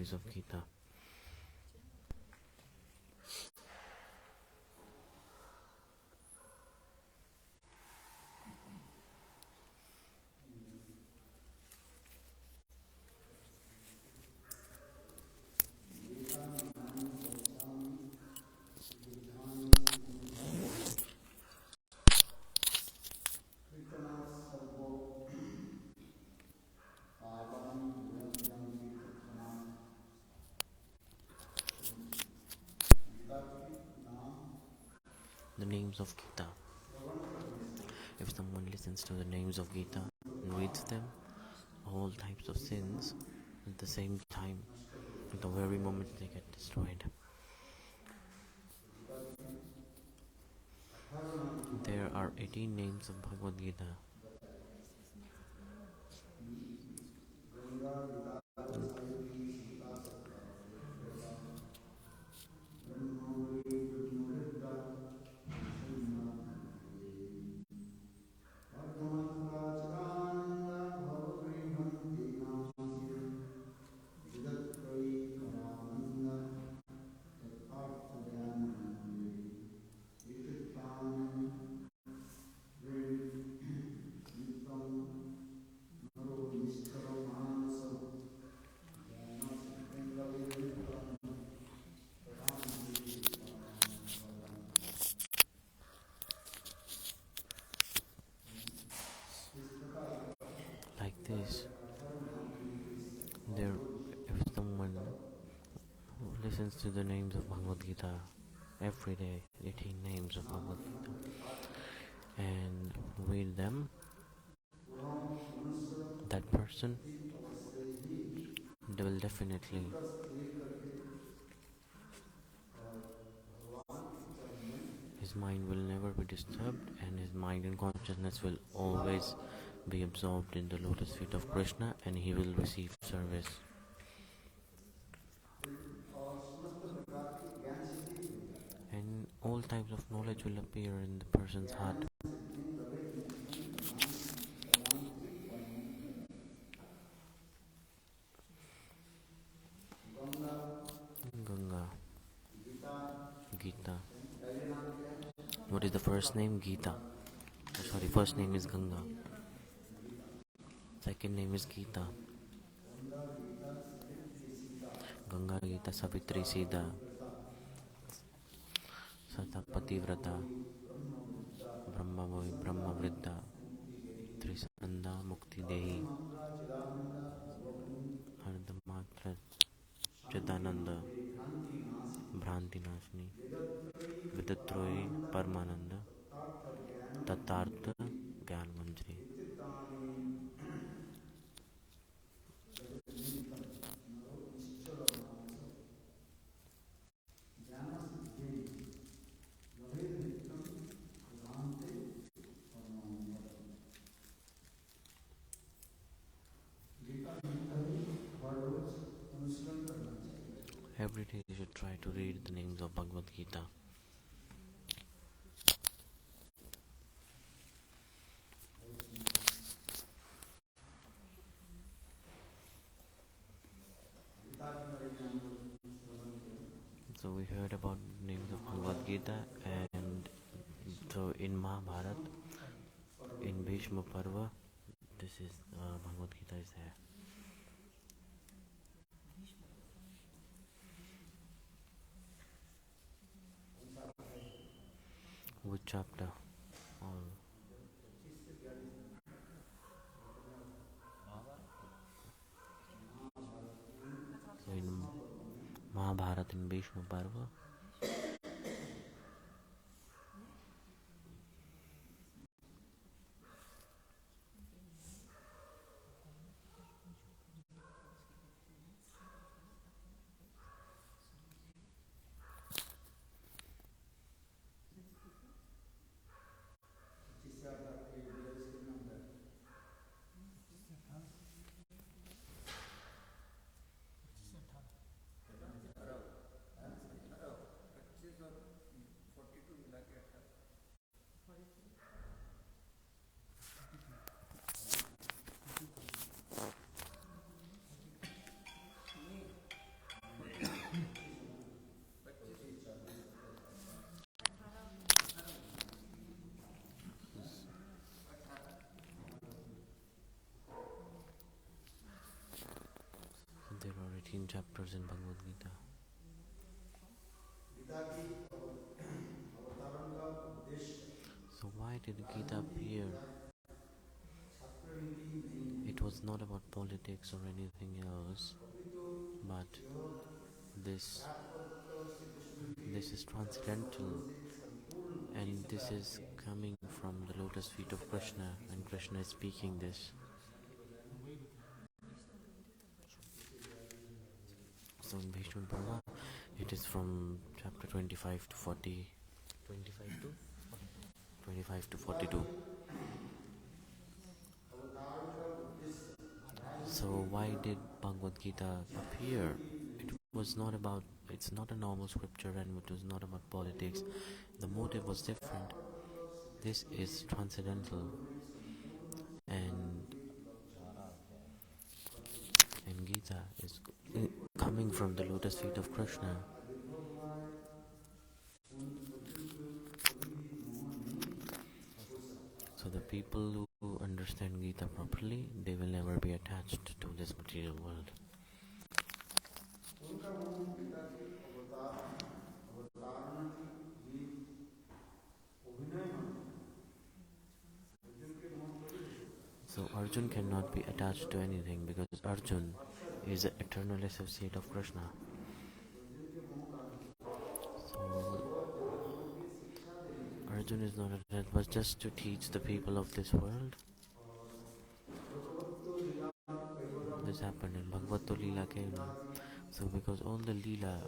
glories of Gita. The names of Gita. If someone listens to the names of Gita and reads them, all types of sins at the same time, at the very moment they get destroyed. There are 18 names of Bhagavad-gita. Like this, if someone listens to the names of Bhagavad-gita every day, 18 names of Bhagavad-gita, and read them, that person will definitely his mind will never be disturbed, and his mind and consciousness will always be absorbed in the lotus feet of Krishna, and he will receive service. And all types of knowledge will appear in the person's heart. Ganga, Gita. What is the first name? Gita. First name is Ganga. Second name is Gita. Ganga, Gita, Savitri, Sida, Sata, Pativrata, Brahma Vriddha, Trisananda, Mukti Dehi, Ardhamatra, Chidananda, Bhranti Nashni, Vidatroyi, Paramananda, Tatartha, Gyan Manjri. Every day you should try to read the names of Bhagavad-gita. So we heard about the names of Bhagavad-gita, and so in Mahabharata, in Bhishma Parva, this is Bhagavad-gita is there. Which chapter? So in Mahabharata, in Bhishma Parva, chapters in Bhagavad Gita. So why did Gita appear? It was not about politics or anything else, but this this is transcendental, and this is coming from the lotus feet of Krishna, and Krishna is speaking this. So in Bhishma PItamaha, it is from chapter 25 to 40, 25 to 42. So why did Bhagavad Gita appear? It's not a normal scripture, and it was not about politics. The motive was different. This is transcendental, and Gita is coming from the lotus feet of Krishna. So the people who understand Gita properly, they will never be attached to this material world. So Arjun cannot be attached to anything because Arjun is the eternal associate of Krishna. So Arjun is not attached, but just to teach the people of this world. This happened in Bhagavad-gita lila came. So because all the lila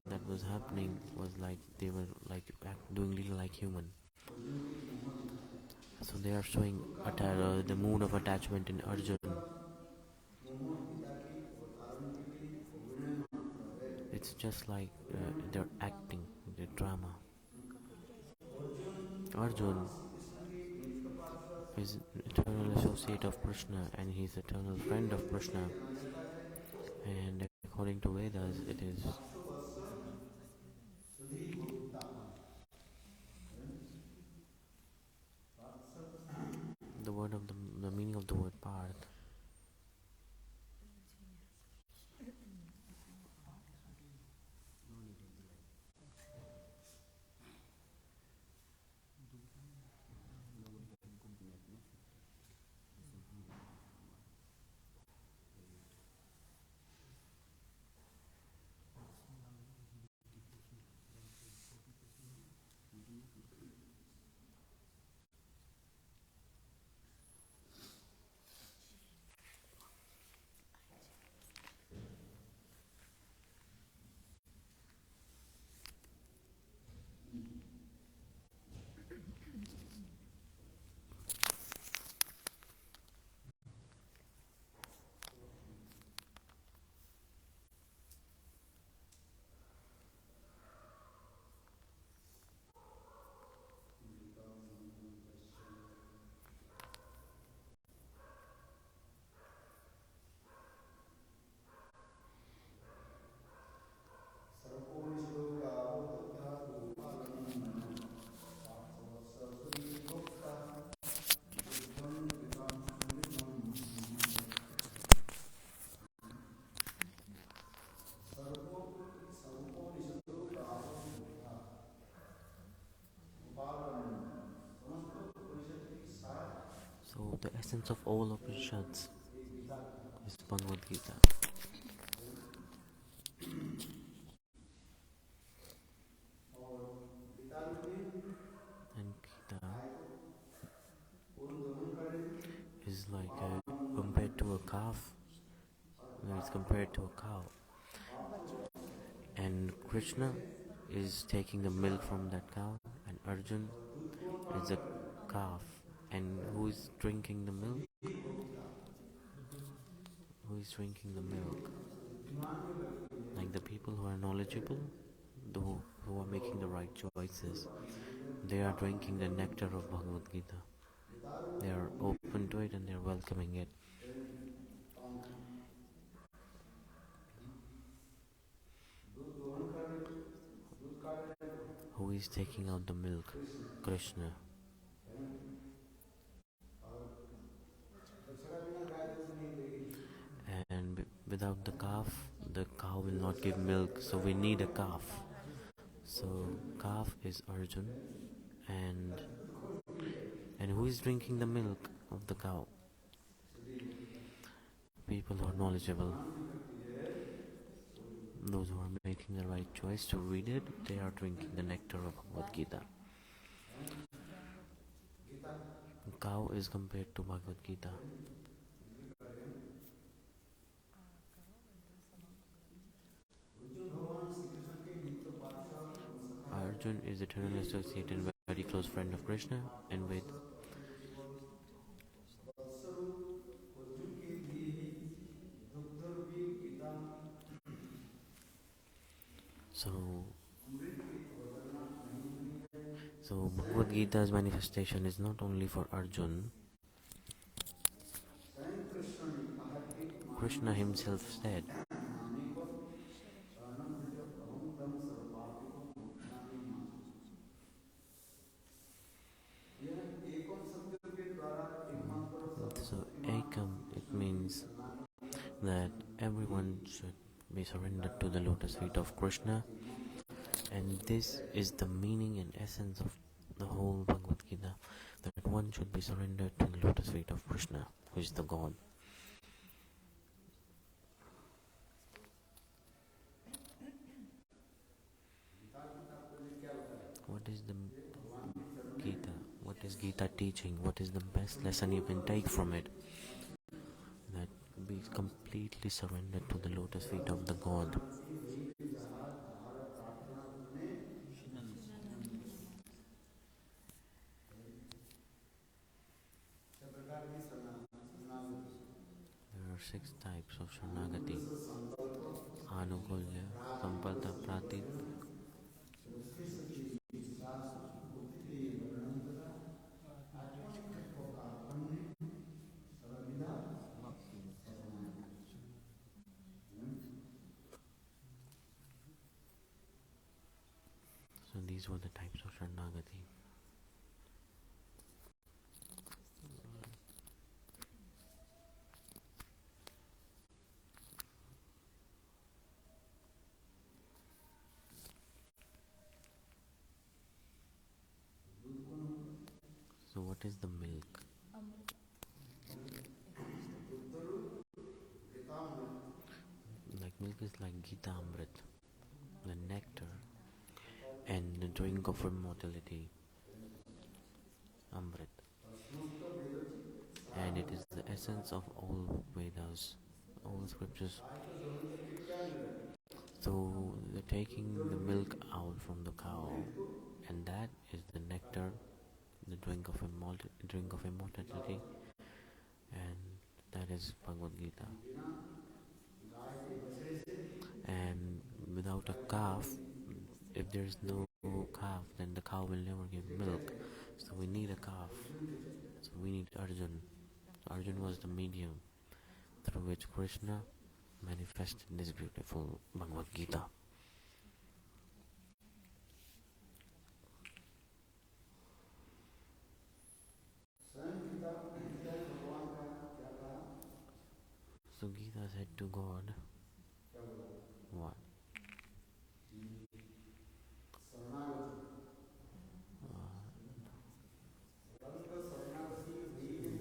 that was happening was like they were like doing lila like human. So they are showing the mood of attachment in Arjun. It's just like they're acting the drama. Arjun is eternal associate of Krishna, and he's eternal friend of Krishna. And according to Vedas, it is the meaning of the word Parth. So the essence of all Upanishads is Bhagavad-gita. And Gita is like compared to a calf, where it's compared to a cow. And Krishna is taking the milk from that cow, and Arjun is a calf. And who is drinking the milk? Who is drinking the milk? Like the people who are knowledgeable, who are making the right choices. They are drinking the nectar of Bhagavad Gita. They are open to it and they are welcoming it. Who is taking out the milk? Krishna. And without the calf, the cow will not give milk, so we need a calf. So calf is Arjun, and who is drinking the milk of the cow? People who are knowledgeable, those who are making the right choice to read it, they are drinking the nectar of Bhagavad-gita. Cow is compared to Bhagavad-gita. Arjun is eternal associate and very close friend of Krishna, and with so Bhagavad Gita's manifestation is not only for Arjun. Krishna himself said, so Ekam, it means that everyone should be surrendered to the lotus feet of Krishna, and this is the meaning and essence of the whole Bhagavad Gita, that one should be surrendered to the lotus feet of Krishna, who is the God. What is the Gita? What is Gita teaching? What is the best lesson you can take from it? That be completely surrendered to the lotus feet of the God. There are 6 types of sharanagati: anukulya, sampalta, pratit. So these were the types of sharanagati. So what is the milk? Like milk is like Gita Amrit, the nectar and the drink of immortality, Amrit. And it is the essence of all Vedas, all scriptures. So they're taking the milk out from the cow, and that is the nectar, the drink of immortality, and that is Bhagavad Gita. And without a calf, if there is no calf, then the cow will never give milk. So we need a calf. So we need Arjun. So Arjun was the medium through which Krishna manifested this beautiful Bhagavad Gita. So Gita said to God, what?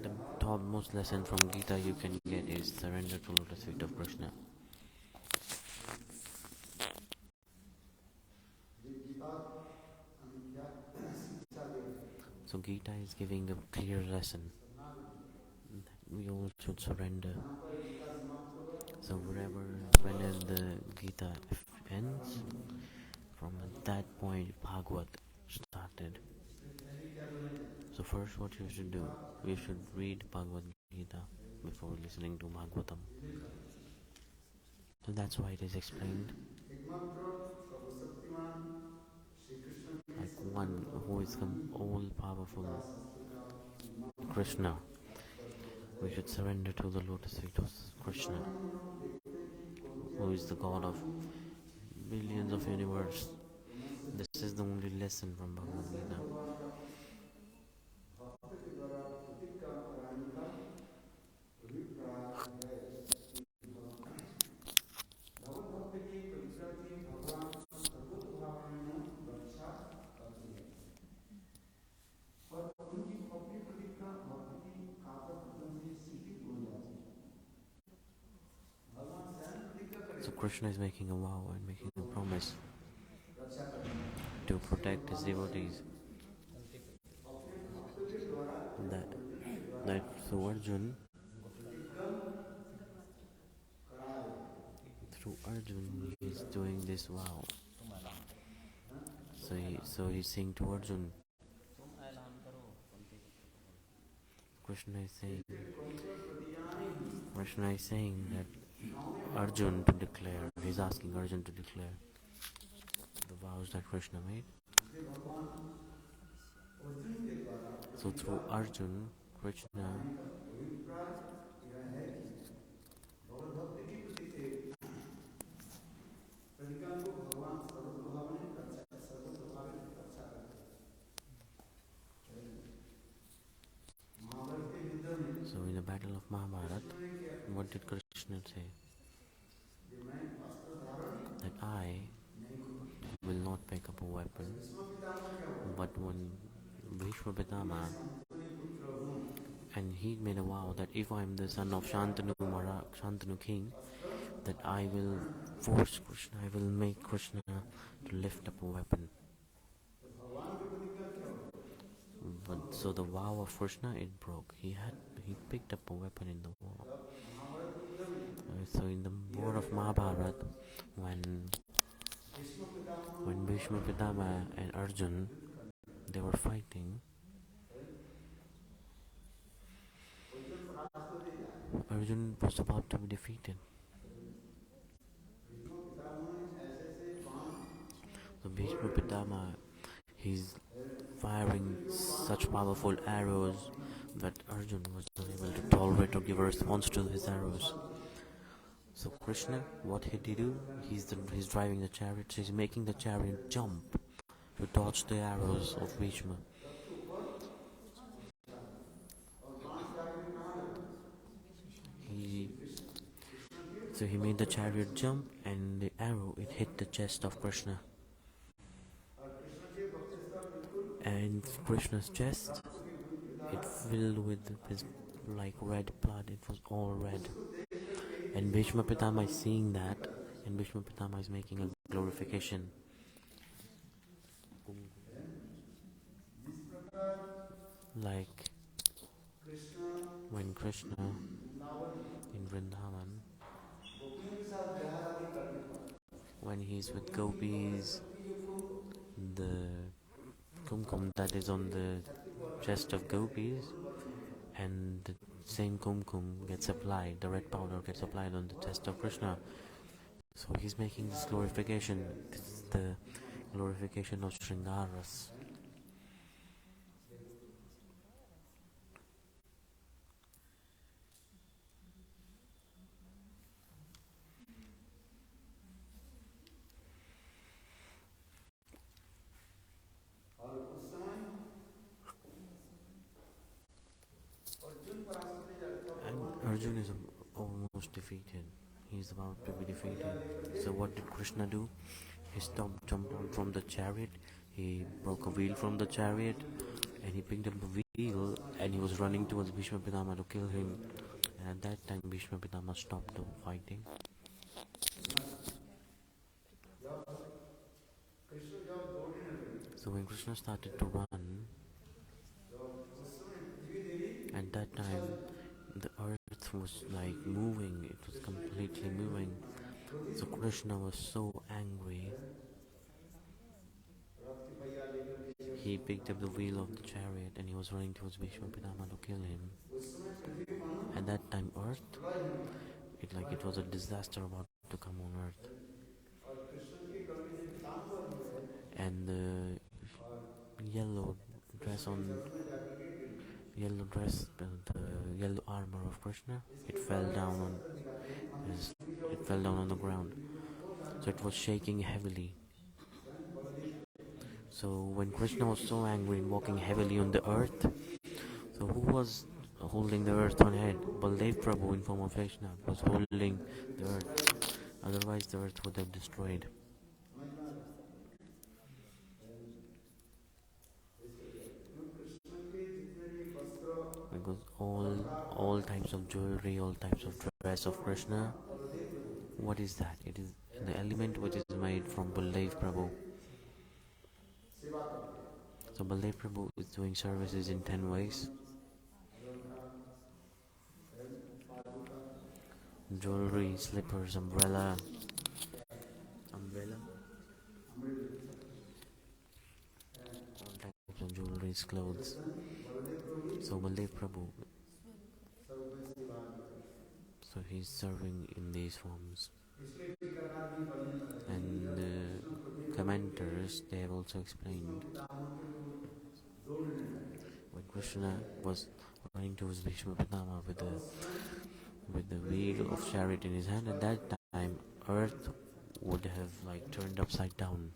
The topmost lesson from Gita you can get is surrender to lotus feet of Krishna. So Gita is giving a clear lesson that we all should surrender. So whenever the Gita ends, from that point Bhagavad started. So first what you should do, you should read Bhagavad Gita before listening to Bhagavatam. So that's why it is explained like one who is all powerful, Krishna. We should surrender to the lotus feet of Krishna, who is the God of billions of universe. This is the only lesson from Bhagavad Gita. Krishna is making a vow and making a promise to protect his devotees. That, that through Arjun he is doing this vow. So he's saying to Arjun, Krishna is saying that Arjun to declare. He's asking Arjun to declare the vows that Krishna made. So through Arjun, Krishna so in the battle of Mahabharata, what did Krishna say? That I will not pick up a weapon, but when Bhishma PItamaha, and he made a vow that if I am the son of Shantanu king, that I will force Krishna, I will make Krishna to lift up a weapon. But so the vow of Krishna, it broke. He picked up a weapon in the war. So in the war of Mahabharata, when Bhishma PItamaha and Arjun, they were fighting, Arjun was about to be defeated. So Bhishma PItamaha, he's firing such powerful arrows that Arjun was unable to tolerate or give a response to his arrows. So Krishna, what did he do? He's driving the chariot, so he's making the chariot jump to dodge the arrows of Bhishma. So he made the chariot jump, and the arrow, it hit the chest of Krishna. And Krishna's chest, it filled with his like red blood. It was all red. And Bhishma PItamaha is seeing that, and Bhishma PItamaha is making a glorification. Like when Krishna in Vrindavan, when he's with gopis, the kumkum that is on the chest of gopis, and the same kumkum gets applied, the red powder gets applied on the chest of Krishna. So he's making this glorification. This is the glorification of Shringaras. And Arjun is almost defeated. He's about to be defeated. So what did Krishna do? He jumped out from the chariot. He broke a wheel from the chariot, and he picked up the wheel, and he was running towards Bhishma PItamaha to kill him. And at that time, Bhishma PItamaha stopped the fighting. So when Krishna started to run, at that time the earth was like moving, it was completely moving. So Krishna was so angry, he picked up the wheel of the chariot and he was running towards Bhishma PItamaha to kill him. At that time earth, it was a disaster about to come on earth. And the yellow dress, the yellow armor of Krishna, it fell down on the ground. So it was shaking heavily. So when Krishna was so angry and walking heavily on the earth, so who was holding the earth on head? Baladeva Prabhu in form of Krishna was holding the earth. Otherwise the earth would have destroyed. Because all types of jewelry, all types of dress of Krishna, What is that? It is the element which is made from Baladeva Prabhu. So Baladeva Prabhu is doing services in 10 ways. Jewelry, slippers, umbrella, all types of jewelries, clothes. So Baladeva Prabhu, so he's serving in these forms. And the commenters, they have also explained when Krishna was running towards Bhishma PItamaha with the wheel of chariot in his hand, at that time earth would have like turned upside down.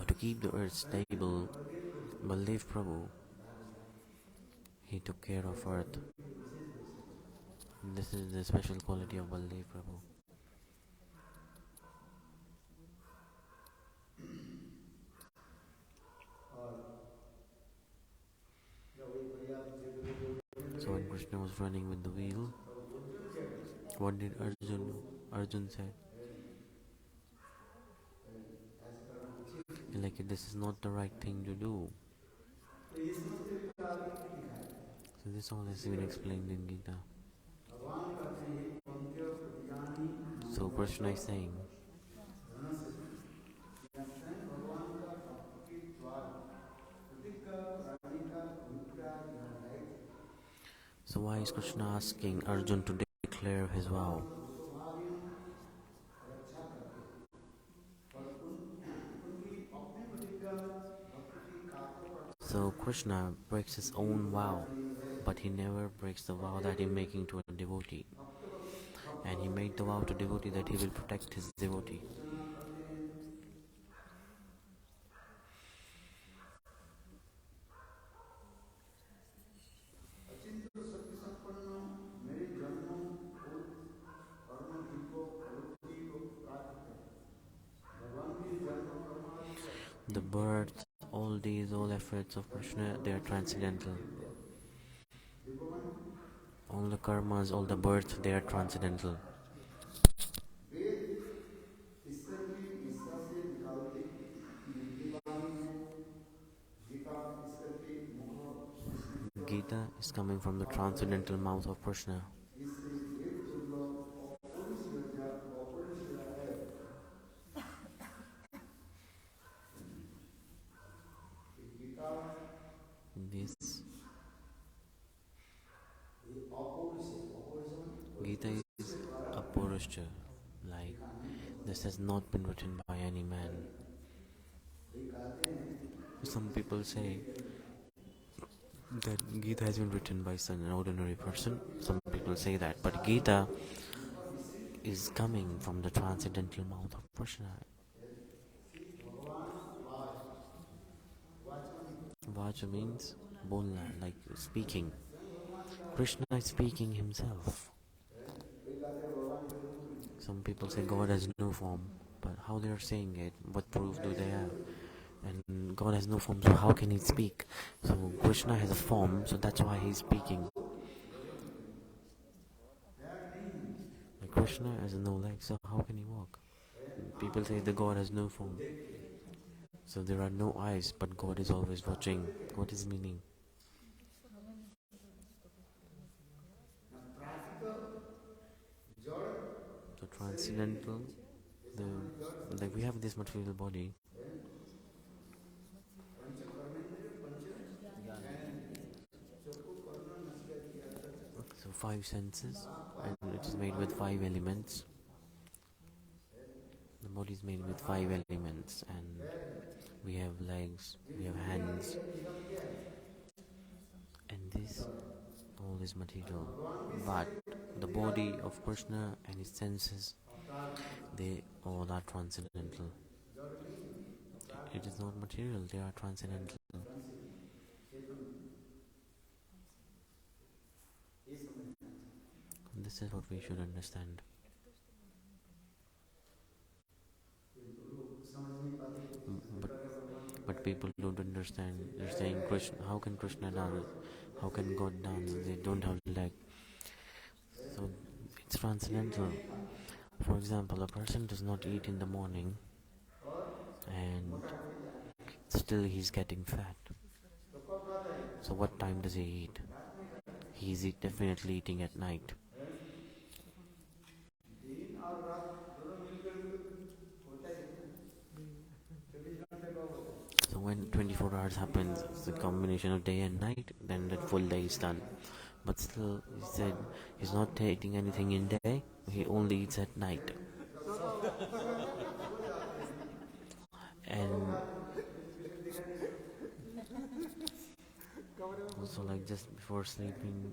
To keep the earth stable, Baladev Prabhu, he took care of earth. This is the special quality of Baladev Prabhu. So when Krishna was running with the wheel, what did Arjun say? Like, this is not the right thing to do. So this all has been explained in Gita. So Krishna is saying, so why is Krishna asking Arjun to declare his vow? So Krishna breaks his own vow, but he never breaks the vow that he is making to a devotee. And he made the vow to devotee that he will protect his devotee. The birth, all efforts of Krishna, they are transcendental. All the karmas, all the birth, they are transcendental. Gita is coming from the transcendental mouth of Krishna. This Gita is apurusha, like this has not been written by any man. Some people say that Gita has been written by an ordinary person. Some people say that, but Gita is coming from the transcendental mouth of Krishna. Vacha means bolna, like speaking. Krishna is speaking himself. Some people say God has no form, but how they are saying it, what proof do they have? And God has no form, so how can he speak? So Krishna has a form, so that's why he's speaking. Like Krishna has no legs, so how can he walk? People say the God has no form, so there are no eyes, but God is always watching. What is meaning? So transcendental, we have this material body. So 5 senses, and it is made with 5 elements. The body is made with 5 elements, and we have legs, we have hands, and this all is material. But the body of Krishna and his senses, they all are transcendental. It is not material, they are transcendental. This is what we should understand. But people don't understand. They're saying, Krishna, how can Krishna dance? How can God dance? They don't have leg. it's transcendental. For example, a person does not eat in the morning and still he's getting fat. So what time does he eat? He's definitely eating at night. So when 24 hours happens, it's a combination of day and night, then that full day is done. But still, he said he's not eating anything in day, he only eats at night. And also, like, just before sleeping,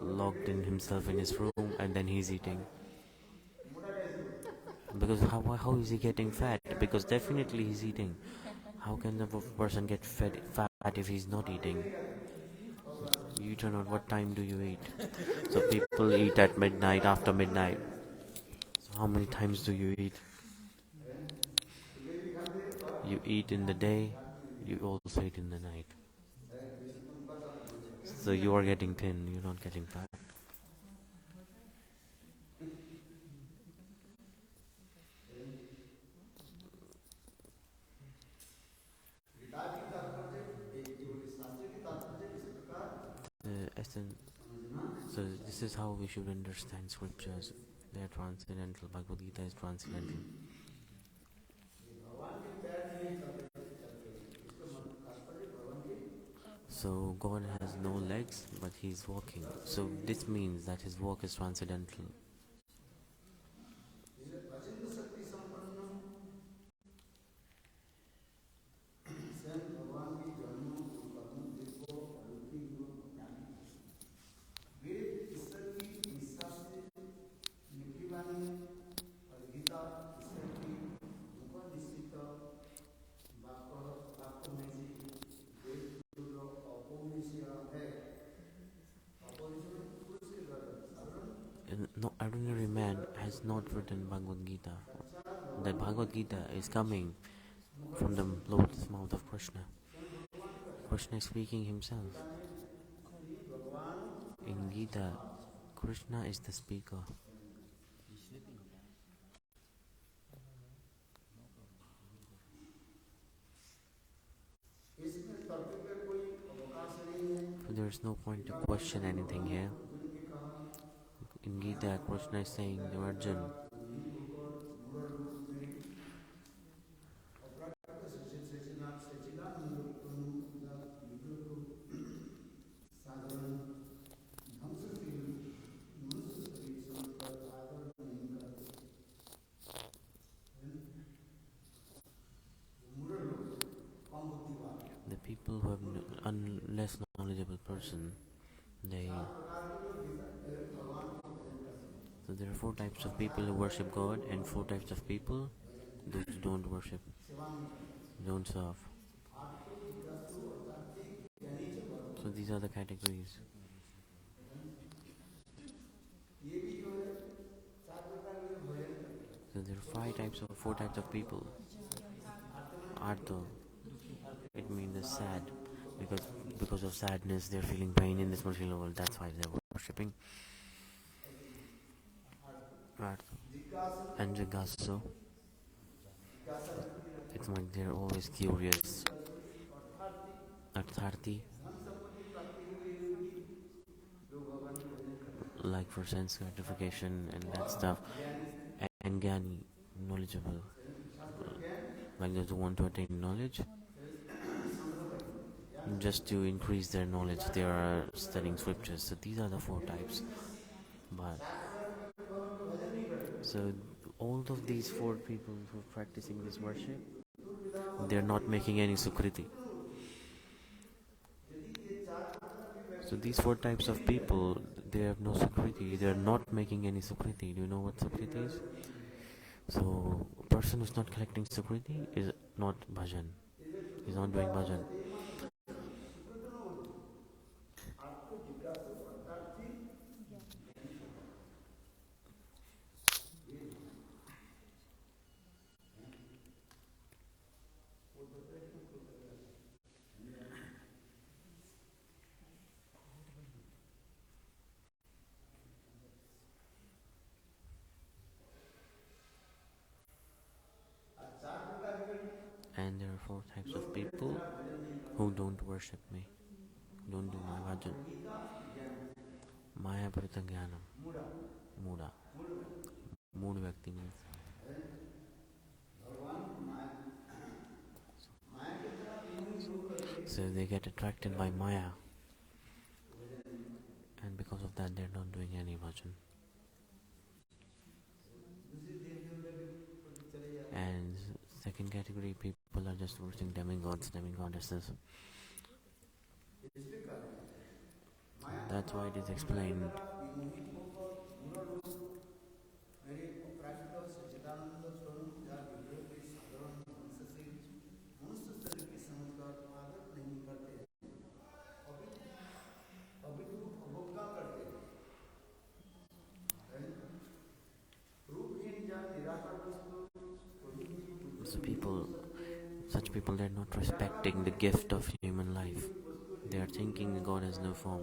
locked in himself in his room, and then he's eating. Because how is he getting fat? Because definitely he's eating. How can the person get fat if he's not eating? You don't know what time do you eat. So people eat at midnight, after midnight. So how many times do you eat? You eat in the day, you also eat in the night. So you are getting thin, you're not getting fat. The essence. So this is how we should understand scriptures. They are transcendental. Bhagavad-gita is transcendental. So God has no legs, but He's walking. So this means that His walk is transcendental. And no ordinary man has not written Bhagavad-gita. That Bhagavad-gita is coming from the lotus mouth of Krishna. Krishna is speaking himself. In Gita, Krishna is the speaker. So there is no point to question anything here. In Gita, Krishna is saying to Arjuna, the people who have less knowledgeable person, they. So there are four types of people who worship God, and four types of people those who don't worship, don't serve. So these are the categories. So there are four types of people. Artha, it means the sad, because of sadness they're feeling pain in this material world. That's why they're worshipping. Artha. And Jagasso, it's like they're always curious. Artharti, like for sense gratification and that stuff. And Gyani, knowledgeable, like those who want to attain knowledge just to increase their knowledge. They are studying scriptures. So these are the four types. But so all of these four people who are practicing this worship, they're not making any sukriti. So these four types of people, they have no sukriti. They're not making any sukriti. Do you know what sukriti is? So a person who's not collecting sukriti is not bhajan. He's not doing bhajan. four types of people who don't worship me, don't do my bhajan. Maya Parita Jnanam, Muda. Mood Vyakti means. So they get attracted by Maya, and because of that they're not doing any bhajan. And second category people are just worshipping demigods, demigoddesses. That's why it is explained. So such people, they're not respecting the gift of human life. They are thinking God has no form.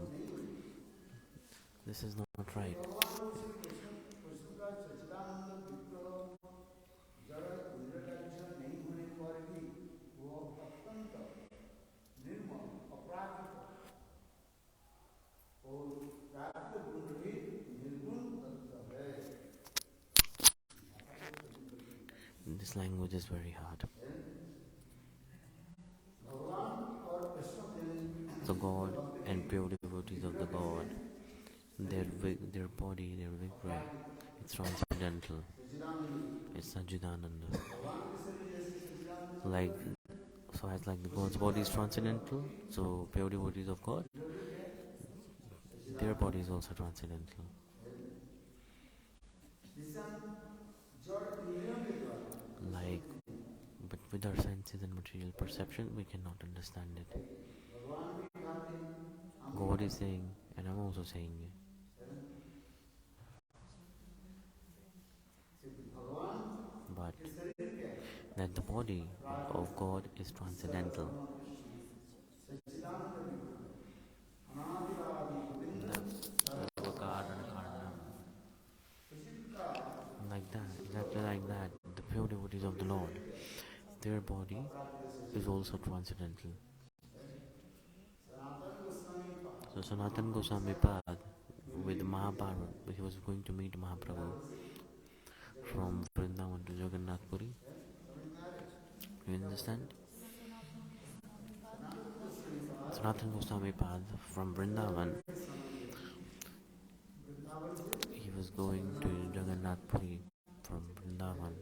This is not right. This language is very hard. So God and pure devotees of the God, their body, their vigra, it's transcendental. It's Sajidananda. As the God's body is transcendental, so pure devotees of God, their body is also transcendental. But with our senses and material perception, we cannot understand it. God is saying, and I'm also saying it. But that the body of God is transcendental. Exactly like that, the pure devotees of the Lord, their body is also transcendental. So Sanatana Gosvami with Mahaprabhu, he was going to meet Mahaprabhu from Vrindavan to Jagannath Puri. You understand? Sanatana Goswami from Vrindavan, he was going to Jagannath Puri from Vrindavan.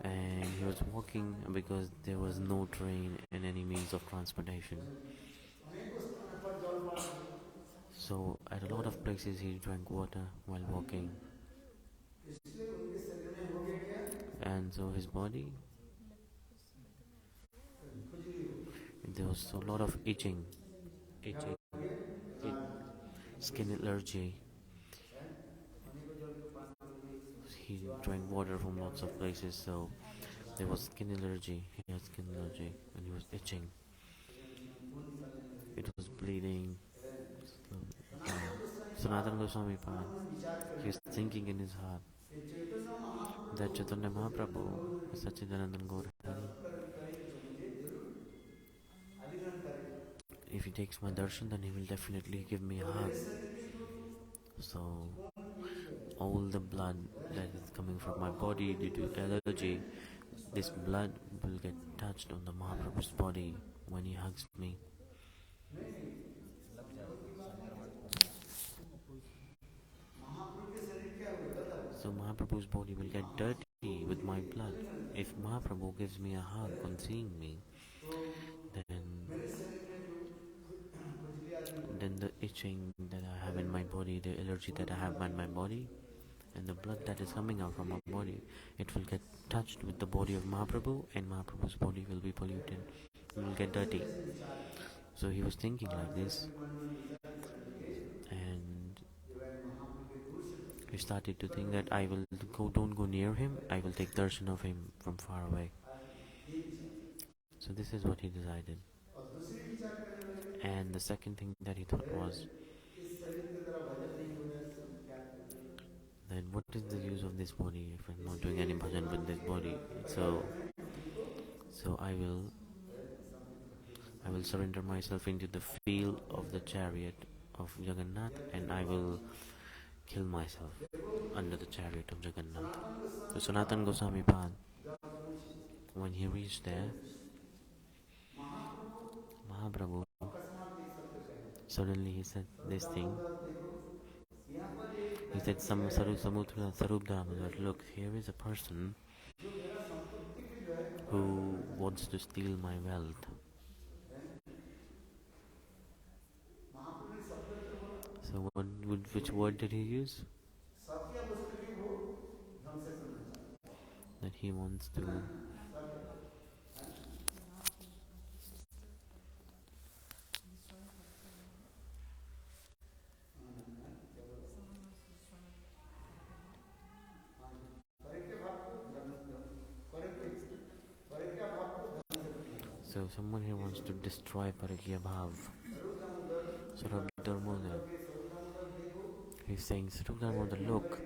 And he was walking because there was no train and any means of transportation. So at a lot of places he drank water while walking. And so his body, there was a lot of itching, skin allergy. He drank water from lots of places, so there was skin allergy. He had skin allergy and he was itching. It was bleeding. Sanatana Goswami he was thinking in his heart that Chaitanya Mahaprabhu is Sachidananda Gaur Hari. If he takes my darshan, then he will definitely give me a hug. So all the blood that is coming from my body due to allergy, this blood will get touched on the Mahaprabhu's body when he hugs me. So Mahaprabhu's body will get dirty with my blood. If Mahaprabhu gives me a hug on seeing me, then the itching that I have in my body, the allergy that I have in my body, and the blood that is coming out from my body, it will get touched with the body of Mahaprabhu, and Mahaprabhu's body will be polluted. It will get dirty. So he was thinking like this, and he started to think that don't go near him, I will take darshan of him from far away. So this is what he decided. And the second thing that he thought was then what is the use of this body if I'm not doing any bhajan with this body? So I will surrender myself into the field of the chariot of Jagannath, and I will kill myself under the chariot of Jagannath. So Sanatana Goswami Pad, when he reached there, Mahaprabhu, suddenly he said this thing. He said, Sarup Damodar, look, here is a person who wants to steal my wealth. So which word did he use? That he wants to so someone here wants to destroy Parakya Bhav. Sarup Damodar. He's saying, Sarup Damodar, look,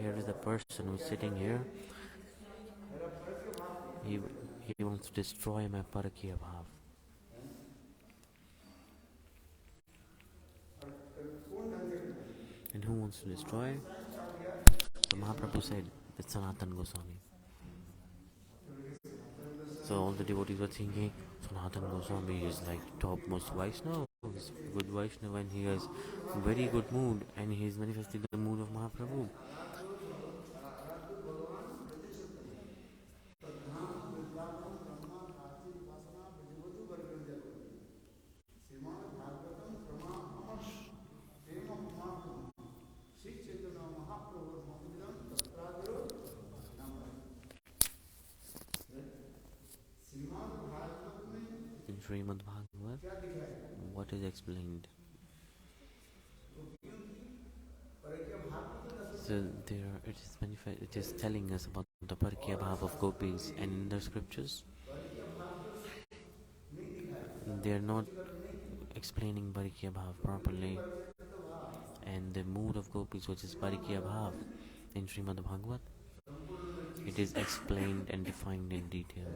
here is the person who's sitting here. He wants to destroy my Parakya Bhav. And who wants to destroy? So Mahaprabhu said, that's Sanatana Goswami. So all the devotees were thinking, Sanatana Goswami is like topmost Vaishnava. He's good Vaishnava and he has very good mood and he is manifesting the mood of Mahaprabhu. In Srimad-Bhagavatam, what is explained? So there it is telling us about the Parakya Bhav of gopis, and in the scriptures they are not explaining Parakya Bhav properly, and the mood of gopis, which is Parakya Bhav in Srimad-Bhagavatam, it is explained and defined in detail.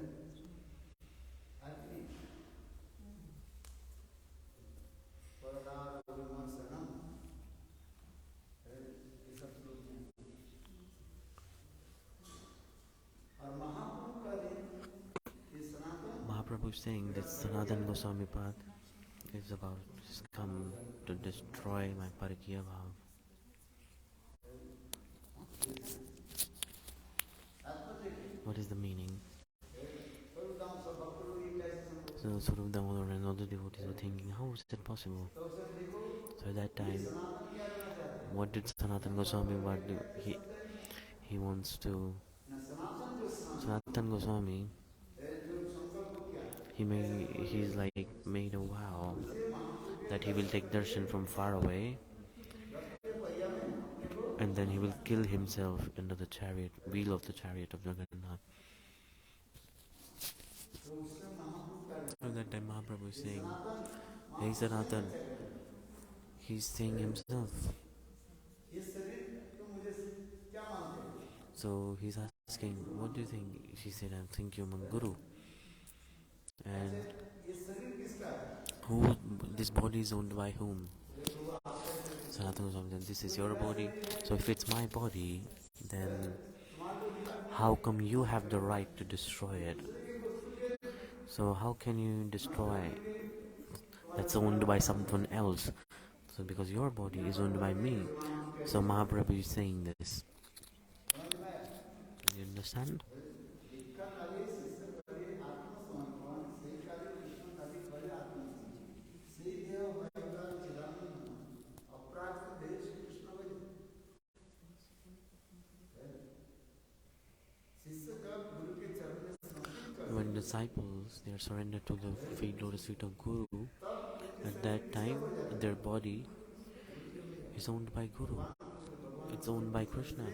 Mahaprabhu is saying that Sanatana Goswami path is about to come to destroy my Parakya Bhav. What is the meaning? So Sarup Damodar and other devotees were thinking, how is it possible? So at that time, what did Sanatana Goswami do? He wants to... Sanatana Goswami, he's like made a vow that he will take darshan from far away, and then he will kill himself under the wheel of the chariot of Jagannath. At that time Mahaprabhu is saying, hey Sanatan, he's saying himself. So he's asking, what do you think? She said, I think you're my guru. And this body is owned by whom? Sanatana Goswami said, this is your body. So if it's my body, then how come you have the right to destroy it? So how can you destroy that's owned by someone else? So because your body is owned by me. So Mahaprabhu is saying this. You understand? When disciples, they are surrendered to the lotus feet of Guru, at that time their body is owned by Guru. It's owned by Krishna.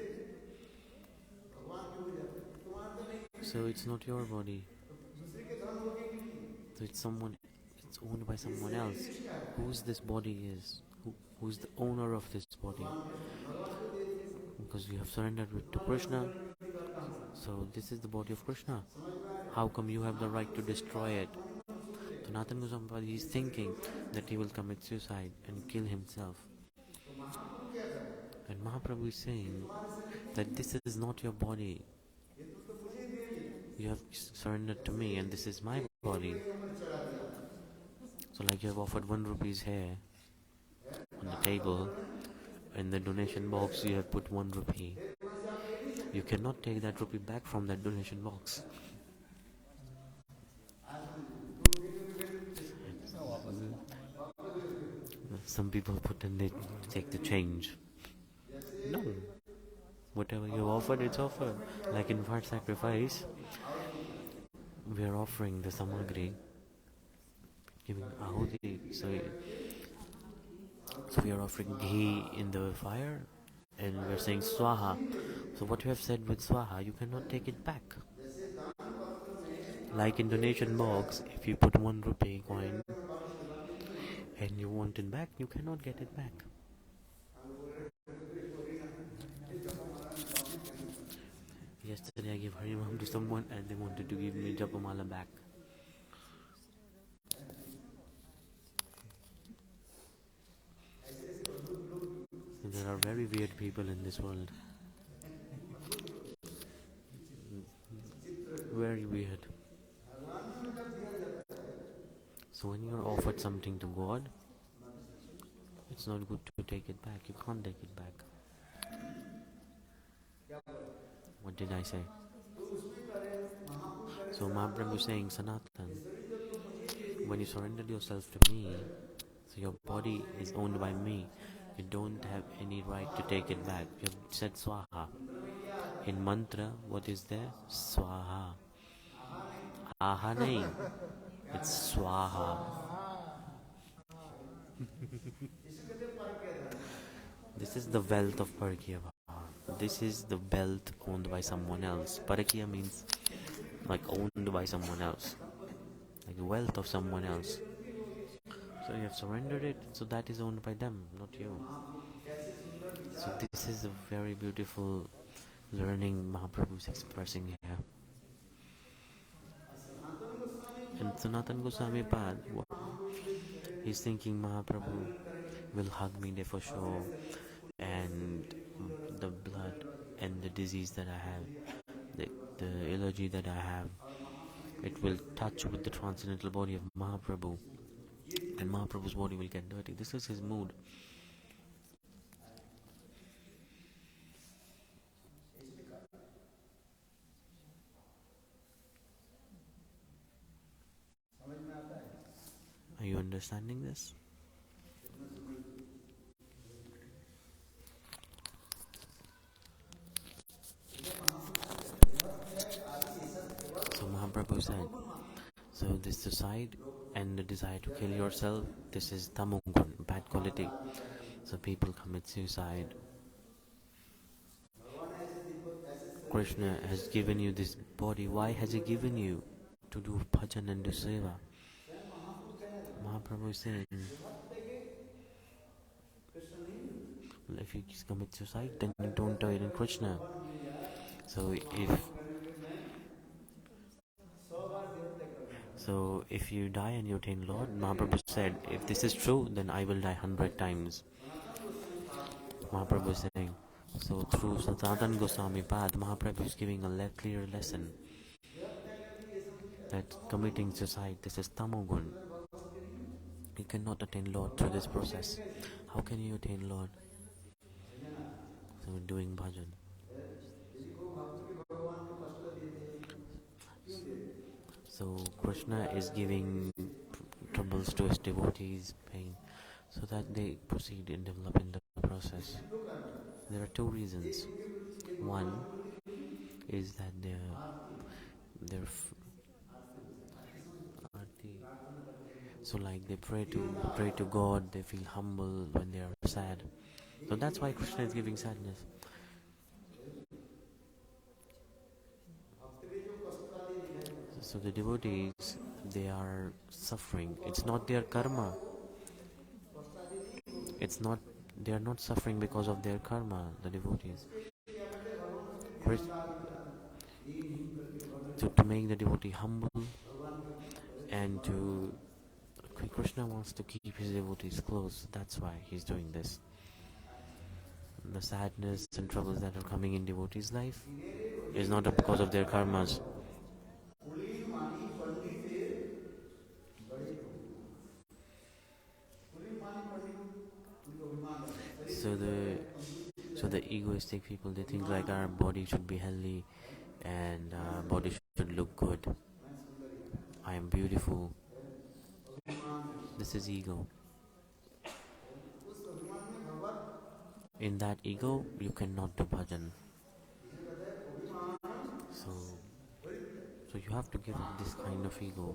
So it's not your body. So it's owned by someone else. Whose this body is? Who's the owner of this body? because you have surrendered it to Krishna. So this is the body of Krishna. How come you have the right to destroy it? Sanatana Goswami is thinking that he will commit suicide and kill himself. And Mahaprabhu is saying that this is not your body. You have surrendered to me and this is my body. So like you have offered 1 rupees here on the table, in the donation box you have put 1 rupee. You cannot take that rupee back from that donation box. Some people put and they take the change. No. Whatever you offered, it's offered. Like in fire sacrifice, we are offering the samagri, giving ahuti. So we are offering ghee in the fire and we are saying swaha. So what you have said with swaha, you cannot take it back. Like in donation box, if you put 1 rupee coin and you want it back, you cannot get it back. Yesterday I gave Harimam to someone and they wanted to give me Japamala back. There are very weird people in this world. Very weird. So when you are offered something to God, it's not good to take it back. You can't take it back. What did I say? So Mahaprabhu is saying, Sanatan, when you surrendered yourself to me, so your body is owned by me, you don't have any right to take it back. You have said Swaha. In mantra, what is there? Swaha. Aha nahi. It's Swaha. This is the wealth of Parakiya Bhava. This is the wealth owned by someone else. Parakiya means like owned by someone else. Like the wealth of someone else. So you have surrendered it, so that is owned by them, not you. So this is a very beautiful learning Mahaprabhu is expressing here. And Sanatana Goswami Pad, he's thinking Mahaprabhu will hug me there for sure, and the blood and the disease that I have, the allergy that I have, it will touch with the transcendental body of Mahaprabhu, and Mahaprabhu's body will get dirty. This is his mood. Are you understanding this? So Mahaprabhu said, so this suicide and the desire to kill yourself, this is tamogun, bad quality. So people commit suicide. Krishna has given you this body. Why has he given you? To do bhajan and do seva. Mahaprabhu is saying, if you commit suicide, then you don't die in Krishna. So if you die and you attain Lord, Mahaprabhu said, if this is true, then I will die 100 times. Mahaprabhu is saying, so through Sanatana Goswami Pad, Mahaprabhu is giving a clear lesson that committing suicide, this is tamogun. You cannot attain Lord through this process. How can you attain Lord? So doing bhajan. So Krishna is giving troubles to his devotees, pain, so that they proceed in developing the process. There are 2 reasons. One is that they're so like they pray to God, they feel humble when they are sad. So that's why Krishna is giving sadness. So the devotees, they are suffering. It's not their karma. They are not suffering because of their karma, the devotees. to make the devotee humble, and to Krishna wants to keep his devotees close. That's why he's doing this. The sadness and troubles that are coming in devotees' life is not because of their karmas. So the egoistic people, they think like our body should be healthy and body should look good. I am beautiful. This is ego. In that ego, you cannot do bhajan. So you have to give up this kind of ego.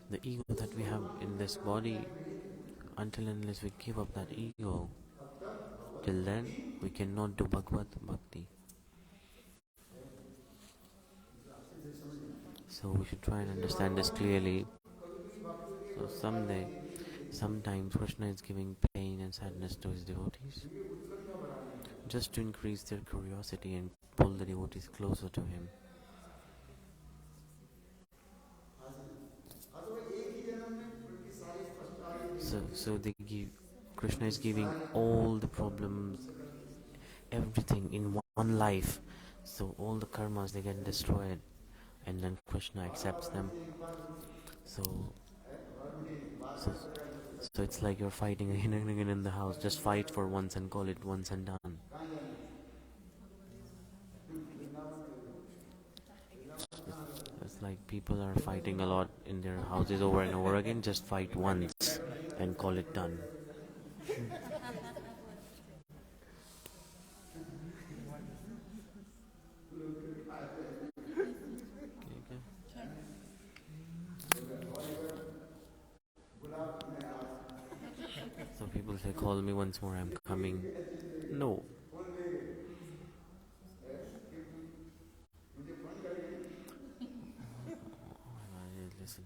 The ego that we have in this body, until and unless we give up that ego, till then we cannot do Bhagavad Bhakti. So we should try and understand this clearly. So sometimes Krishna is giving pain and sadness to his devotees just to increase their curiosity and pull the devotees closer to him. So Krishna is giving all the problems, everything in one life. So all the karmas, they get destroyed, and then Krishna accepts them. So it's like you're fighting again and again in the house. Just fight for once and call it once and done. It's like people are fighting a lot in their houses over and over again. Just fight once and call it done. So people say, call me once more, I'm coming. No. Listen.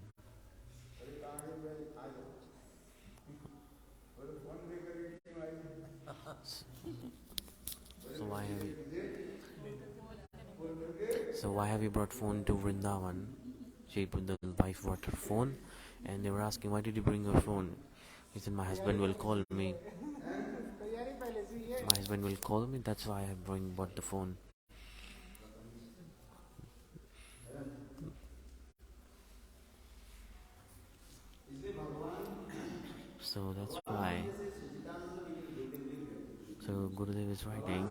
So why have you brought phone to Vrindavan? The wife brought her phone, and they were asking, why did you bring your phone? He said, my husband will call me. My husband will call me, that's why I bought the phone. So that's why. So Gurudev is writing,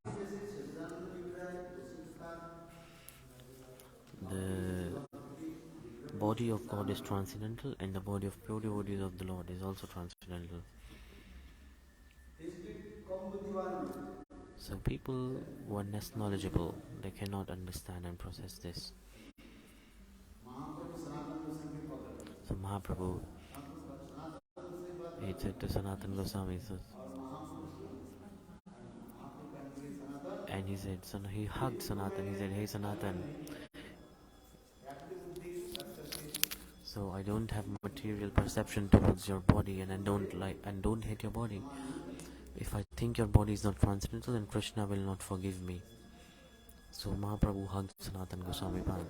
the body of God is transcendental, and the body of pure devotees of the Lord is also transcendental. So people who are less knowledgeable, they cannot understand and process this. So Mahaprabhu, he said to Sanatana Gosvami, and he said, he hugged Sanatan. He said, hey Sanatan, so I don't have material perception towards your body, and I don't hate your body. If I think your body is not transcendental, then Krishna will not forgive me. So Mahaprabhu hugged Sanatana Goswami Pad.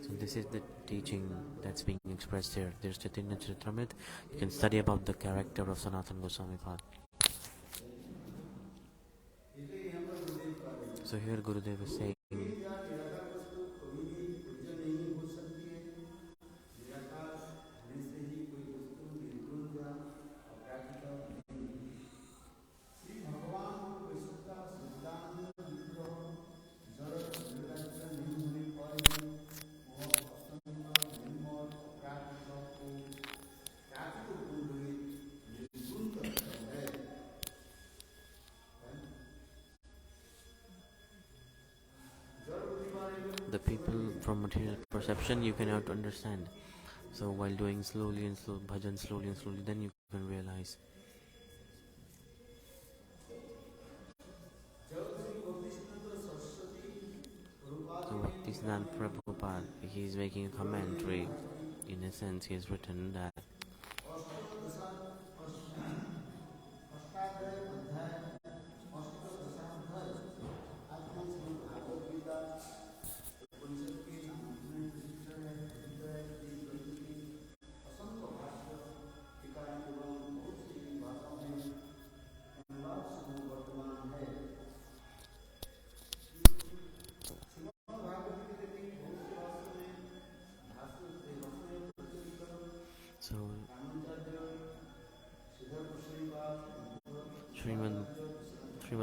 So this is the teaching that's being expressed here. There's Chaitanya Charitamrita. You can study about the character of Sanatana Goswami Pad. So here Gurudev is saying, the people from material perception you cannot understand. So while doing bhajan slowly and slowly, then you can realize. So Bhaktisiddhanta Prabhupada, he is making a commentary. In a sense, he has written that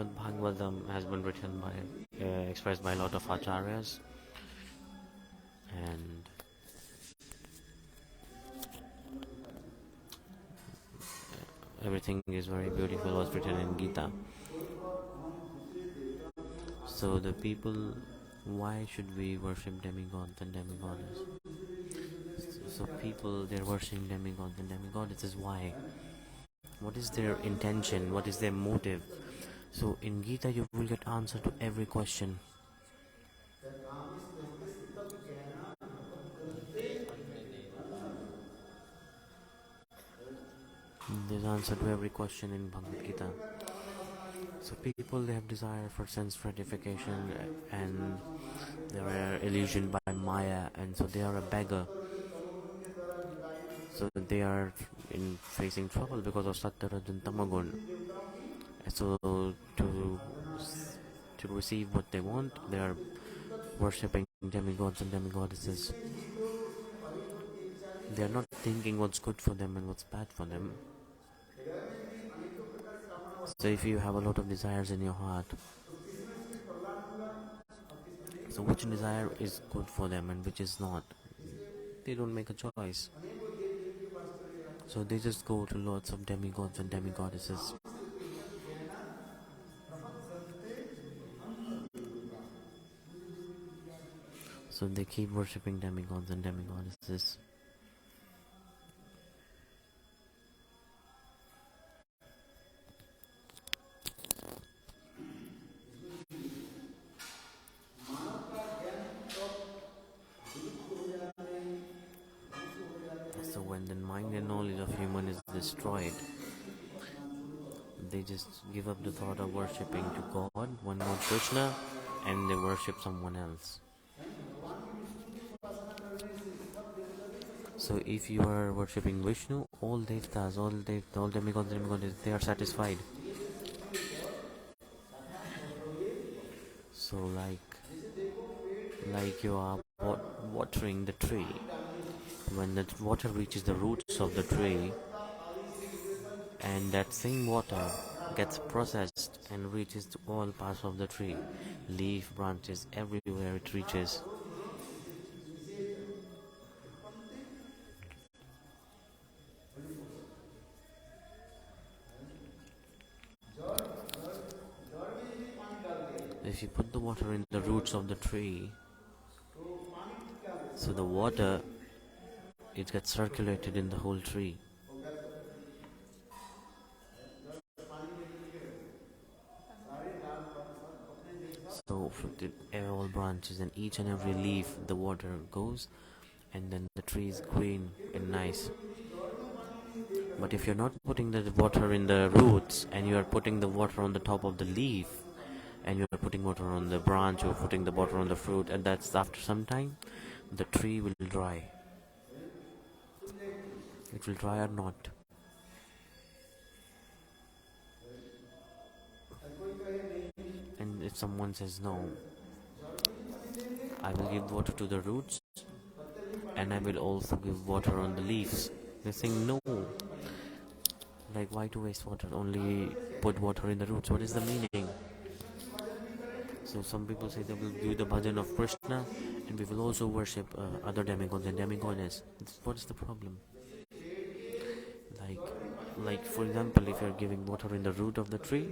Srimad-Bhagavatam has been written by, expressed by a lot of acharyas, and everything is very beautiful was written in Gita. So the people, why should we worship demigods and demigoddesses? So people, they're worshiping demigods and demigoddesses. Why? What is their intention? What is their motive? So in Gita you will get answer to every question. There's answer to every question in Bhagavad-gita. So people, they have desire for sense gratification, and they are illusioned by Maya, and so they are a beggar. So they are in facing trouble because of Satya Rajan Tamagun. So to receive what they want, they are worshipping demigods and demigoddesses. They are not thinking what's good for them and what's bad for them. So if you have a lot of desires in your heart, so which desire is good for them and which is not? They don't make a choice. So they just go to lots of demigods and demigoddesses. So they keep worshipping demigods and demigoddesses. So when the mind and knowledge of human is destroyed, they just give up the thought of worshipping to God, one Lord Krishna, and they worship someone else. So if you are worshipping Vishnu, all devtas, all demigods and demigods, they are satisfied. So like you are watering the tree. When the water reaches the roots of the tree, and that same water gets processed and reaches to all parts of the tree, leaf, branches, everywhere it reaches. If you put the water in the roots of the tree, so the water, it gets circulated in the whole tree. So from all branches and each and every leaf, the water goes, and then the tree is green and nice. But if you're not putting the water in the roots, and you are putting the water on the top of the leaf, and you are putting water on the branch, you're putting the water on the fruit, and that's after some time, the tree will dry. It will dry or not. And if someone says no, I will give water to the roots, and I will also give water on the leaves. They're saying no. Like, why to waste water? Only put water in the roots. What is the meaning? So some people say they will do the bhajan of Krishna, and we will also worship other demigods and demigoddesses. What is the problem? Like for example, if you're giving water in the root of the tree,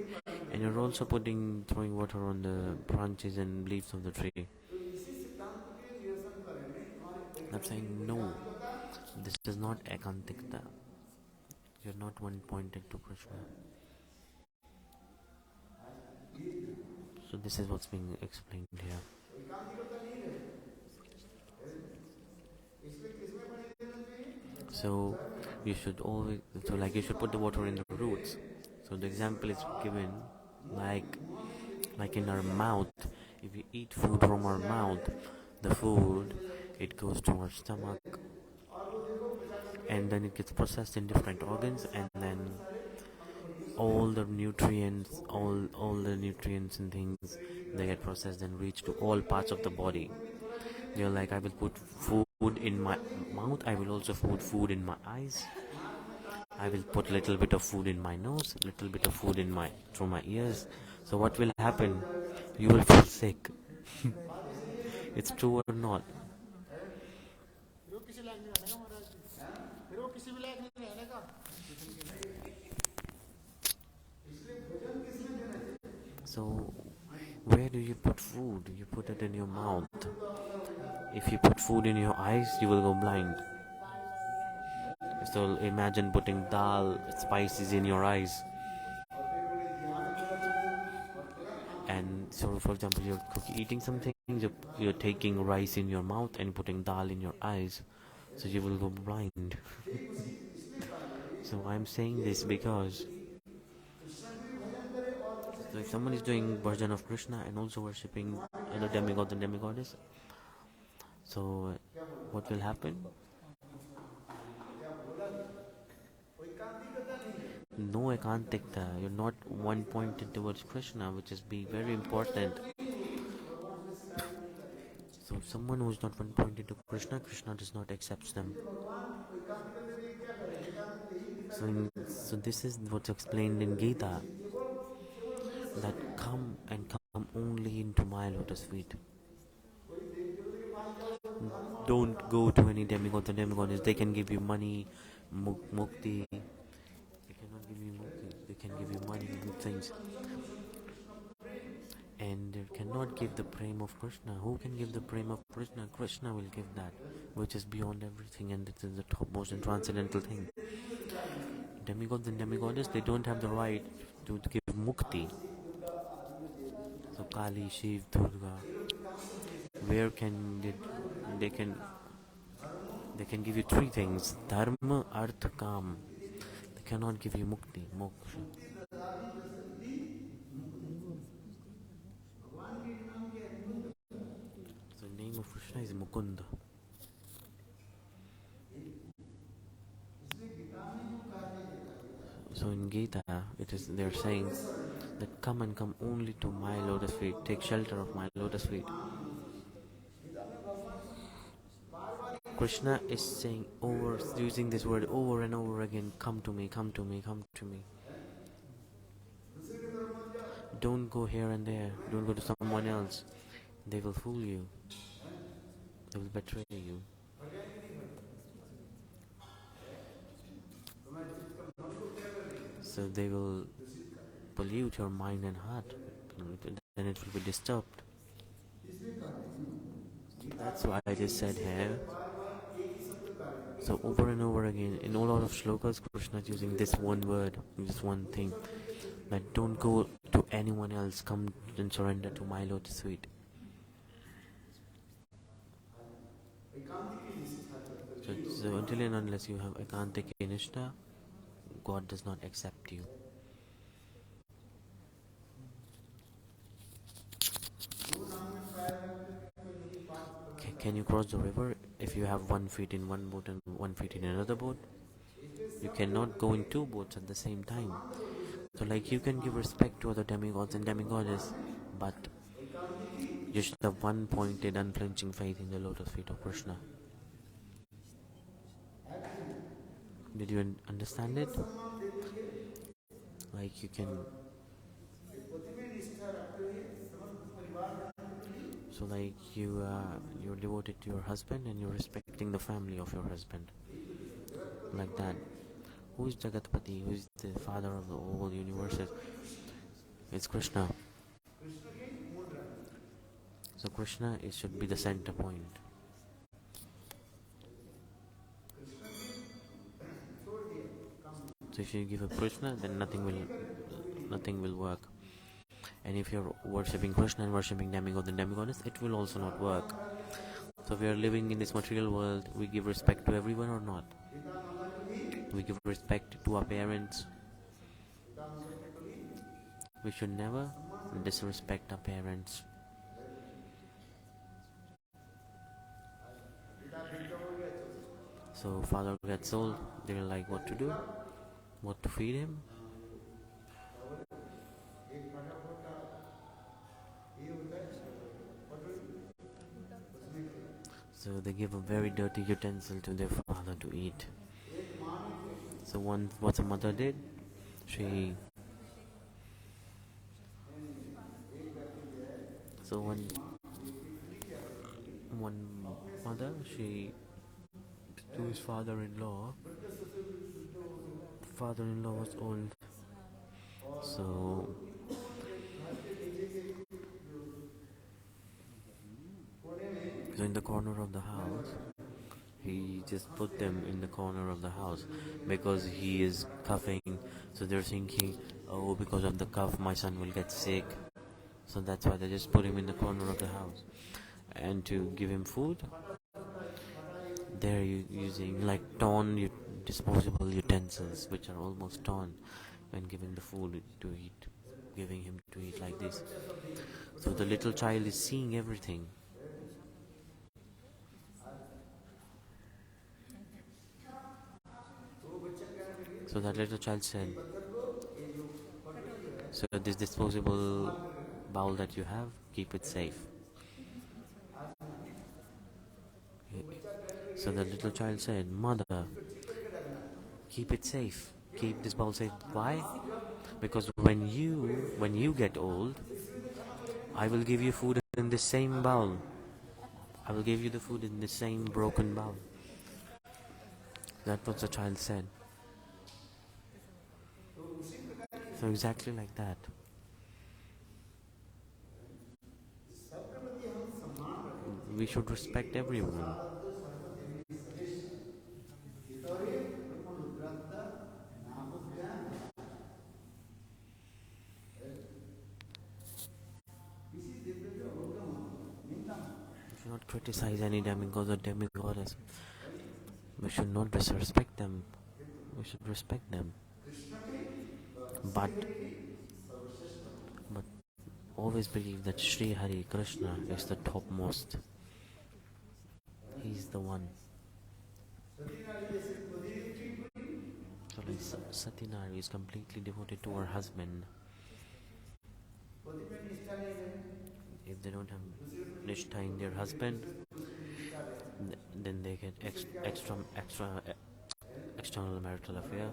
and you're also throwing water on the branches and leaves of the tree, I'm saying no. This is not ekantikta. You're not one pointed to Krishna. So this is what's being explained here. So you should always, you should put the water in the roots. So the example is given like in our mouth. If we eat food from our mouth, the food, it goes to our stomach, and then it gets processed in different organs, and then all the nutrients and things, they get processed and reach to all parts of the body. You're like, I will put food in my mouth, I will also put food in my eyes, I will put little bit of food in my nose, little bit of food through my ears, So what will happen? You will feel sick. It's true or not? So where do you put food? You put it in your mouth. If you put food in your eyes, you will go blind. So imagine putting dal, spices in your eyes. And so, for example, you're eating something, you're taking rice in your mouth and putting dal in your eyes. So you will go blind. So I'm saying this because so if someone is doing bhajan of Krishna and also worshipping other demigods and demigoddess, so what will happen? No ekantikta. You're not one pointed towards Krishna, which is be very important. So if someone who is not one pointed to Krishna, Krishna does not accept them. So this is what's explained in Gita, that come and come only into my lotus feet. Don't go to any demigods or demigoddess. They can give you money, mukti. They cannot give you mukti. They can give you money and good things. And they cannot give the prema of Krishna. Who can give the prema of Krishna? Krishna will give that, which is beyond everything, and it is the topmost and transcendental thing. Demigods and demigoddess, they don't have the right to give mukti. So Kali, Shiv, Durga, where can they can give you three things: dharma, artha, kam. They cannot give you mukti, moksha. So the name of Krishna is Mukunda. So in Gita, they're saying that come and come only to my lotus feet. Take shelter of my lotus feet. Krishna is saying using this word over and over again, come to me, come to me, come to me. Don't go here and there, don't go to someone else. They will fool you. They will betray you. So they will pollute your mind and heart. Then it will be disturbed. That's why I just said here. So over and over again, in a lot of slokas, Krishna is using this one word, this one thing. That don't go to anyone else, come and surrender to my lotus feet. So until and unless you have ekantiki nishta, God does not accept you. Can you cross the river if you have 1 feet in one boat and 1 feet in another boat? You cannot go in two boats at the same time. So like you can give respect to other demigods and demigoddess, but you should have one pointed unflinching faith in the lotus feet of Krishna. Did you understand it? Like you can. So like you're devoted to your husband and you're respecting the family of your husband. Like that. Who is Jagatpati? Who is the father of the whole universe? It's Krishna. So Krishna should be the center point. So if you give up Krishna, then nothing will work. And if you're worshipping Krishna and worshipping demigods and demigoddess, it will also not work. So we are living in this material world. We give respect to everyone or not? We give respect to our parents. We should never disrespect our parents. So father gets old, they're like, what to do? What to feed him? So they give a very dirty utensil to their father to eat. So what the mother did, she So one mother, she to his father-in-law. Father-in-law was old, so in the corner of the house, he just put them in the corner of the house because he is coughing. So they're thinking, oh, because of the cough, my son will get sick. So that's why they just put him in the corner of the house. And to give him food, they're using like disposable utensils, which are almost torn, when giving the food to eat, giving him to eat like this. So the little child is seeing everything. So that little child said, so this disposable bowl that you have, keep it safe. So the little child said, Mother, keep it safe. Keep this bowl safe. Why? Because when you get old, I will give you food in the same bowl. I will give you the food in the same broken bowl. That's what the child said. So exactly like that. We should respect everyone. We should not criticize any demigods or demigoddess. We should not disrespect them. We should respect them. But always believe that Sri Hari Krishna is the topmost. He's the one. So like Sati Nari is completely devoted to her husband. If they don't have Nishtha in their husband, then they get external marital affair.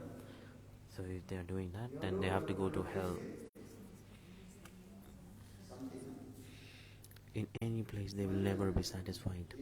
So if they are doing that, then they have to go to hell. In any place, they will never be satisfied.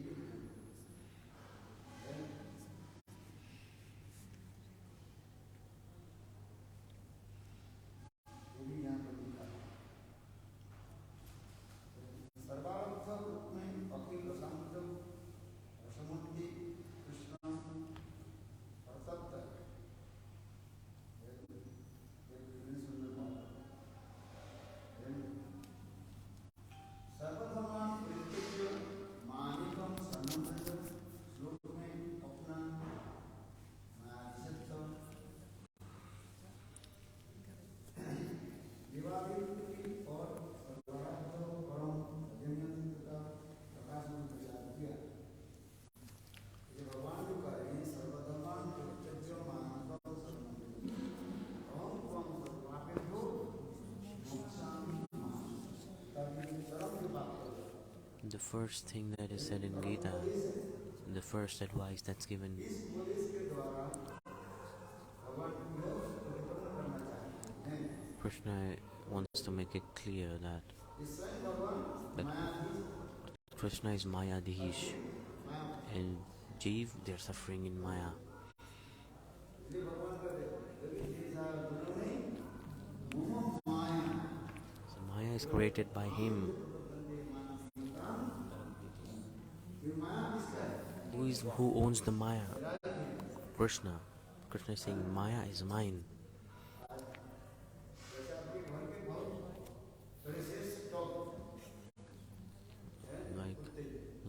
The first thing that is said in Gita, the first advice that's given, Krishna wants to make it clear that Krishna is Mayadhish and Jeev, they're suffering in Maya. So Maya is created by him. Who owns the Maya? Krishna. Krishna is saying Maya is mine.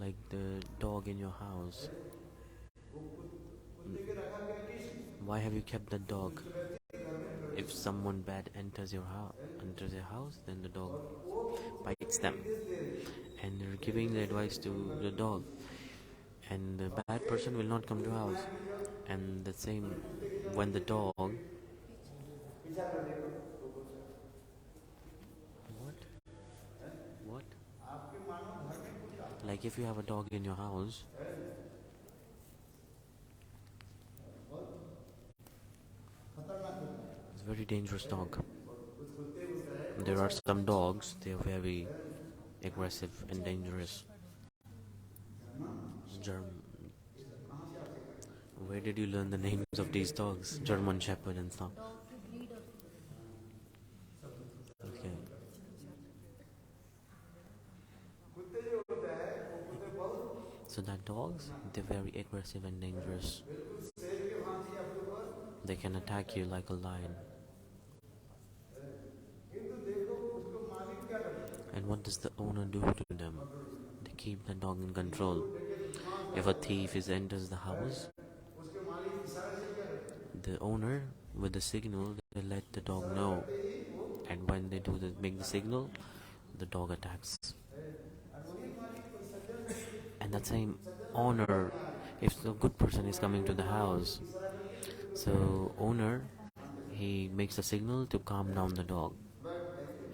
Like the dog in your house. Why have you kept the dog? If someone bad enters your house, then the dog bites them, and they're giving the advice to the dog, and the bad person will not come to house. And the same when the dog. What? Like if you have a dog in your house, it's a very dangerous dog. There are some dogs, they are very aggressive and dangerous. Where did you learn the names of these dogs? German Shepherd and stuff. Okay. So that dogs, they're very aggressive and dangerous. They can attack you like a lion. And what does the owner do to them? They keep the dog in control. If a thief enters the house, the owner, with the signal, they let the dog know. And when they make the signal, the dog attacks. And that same owner, if the good person is coming to the house, so owner, he makes a signal to calm down the dog,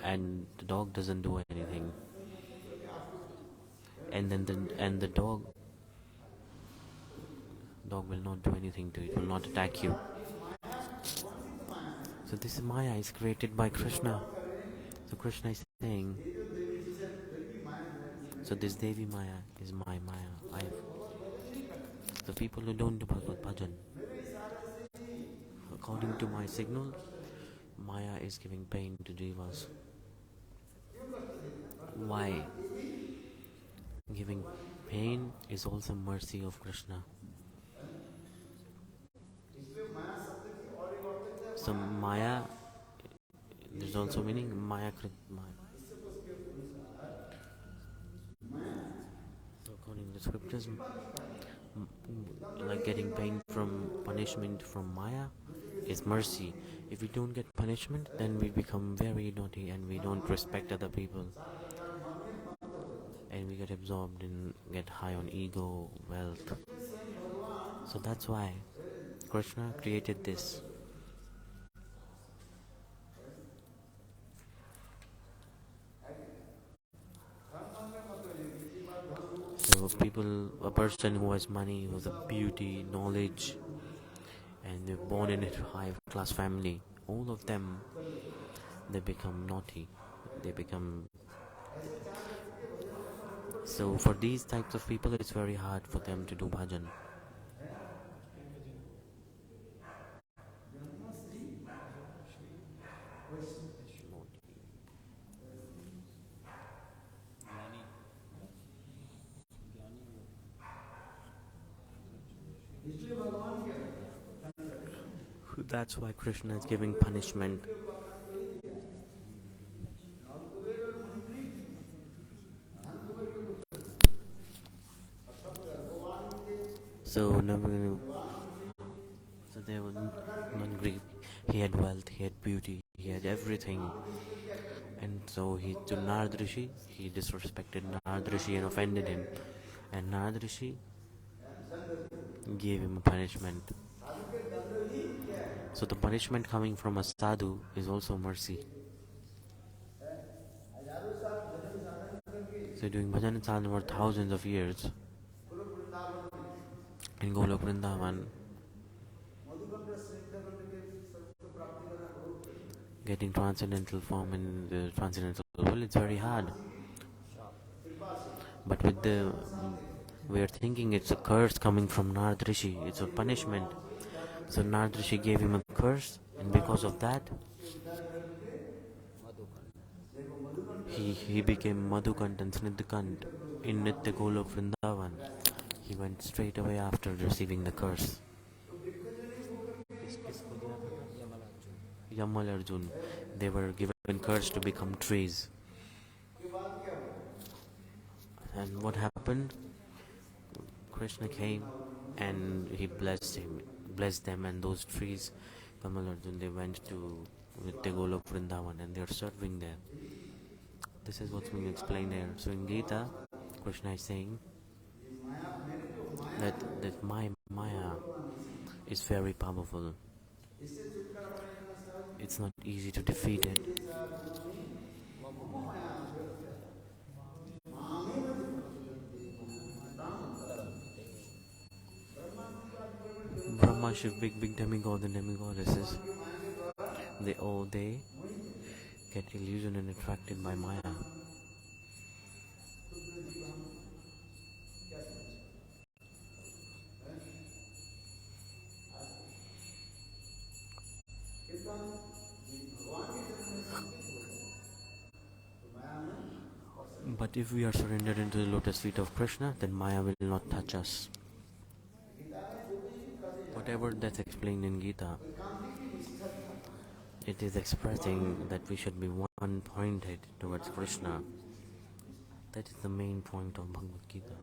and the dog doesn't do anything. And then the dog will not do anything to it, will not attack you. So this Maya is created by Krishna. So Krishna is saying, so this Devi Maya is my Maya. The people who don't do Bhagavad Bhajan, according to my signal, Maya is giving pain to Jivas. Why? Giving pain is also mercy of Krishna. So Maya, there's also meaning Maya. So according to the scriptures, like getting pain from punishment from Maya is mercy. If we don't get punishment, then we become very naughty and we don't respect other people. And we get absorbed and get high on ego, wealth. So that's why Krishna created this. So a person who has money, who has beauty, knowledge, and they're born in a high-class family, all of them, they become naughty. They become... So for these types of people, it's very hard for them to do bhajan. That's why Krishna is giving punishment. So they were not greedy. He had wealth, he had beauty, he had everything. And so to Narad Rishi, he disrespected Narad Rishi and offended him. And Narad Rishi gave him a punishment. So the punishment coming from a sadhu is also mercy. So doing bhajan and sadhana for thousands of years in Golok Vrindavan, getting transcendental form in the transcendental world, it's very hard. But we are thinking it's a curse coming from Narad Rishi, it's a punishment. So Narad Rishi gave him a curse, and because of that, he became Madhukant and Snidhakant in Nitya Golok Vrindavan. He went straight away after receiving the curse. Yamal Arjuna, they were given curse to become trees. And what happened? Krishna came and he blessed them, and those trees, Yamal Arjuna, they went to Nitya Golok Vrindavan and they are serving there. This is what's being explained there. So in Gita, Krishna is saying that my Maya is very powerful. It's not easy to defeat it. Brahma, Shiv, big demigod and demigoddesses, they get illusioned and attracted by Maya. But if we are surrendered into the lotus feet of Krishna, then Maya will not touch us. Whatever that's explained in Gita, it is expressing that we should be one-pointed towards Krishna. That is the main point of Bhagavad-gita.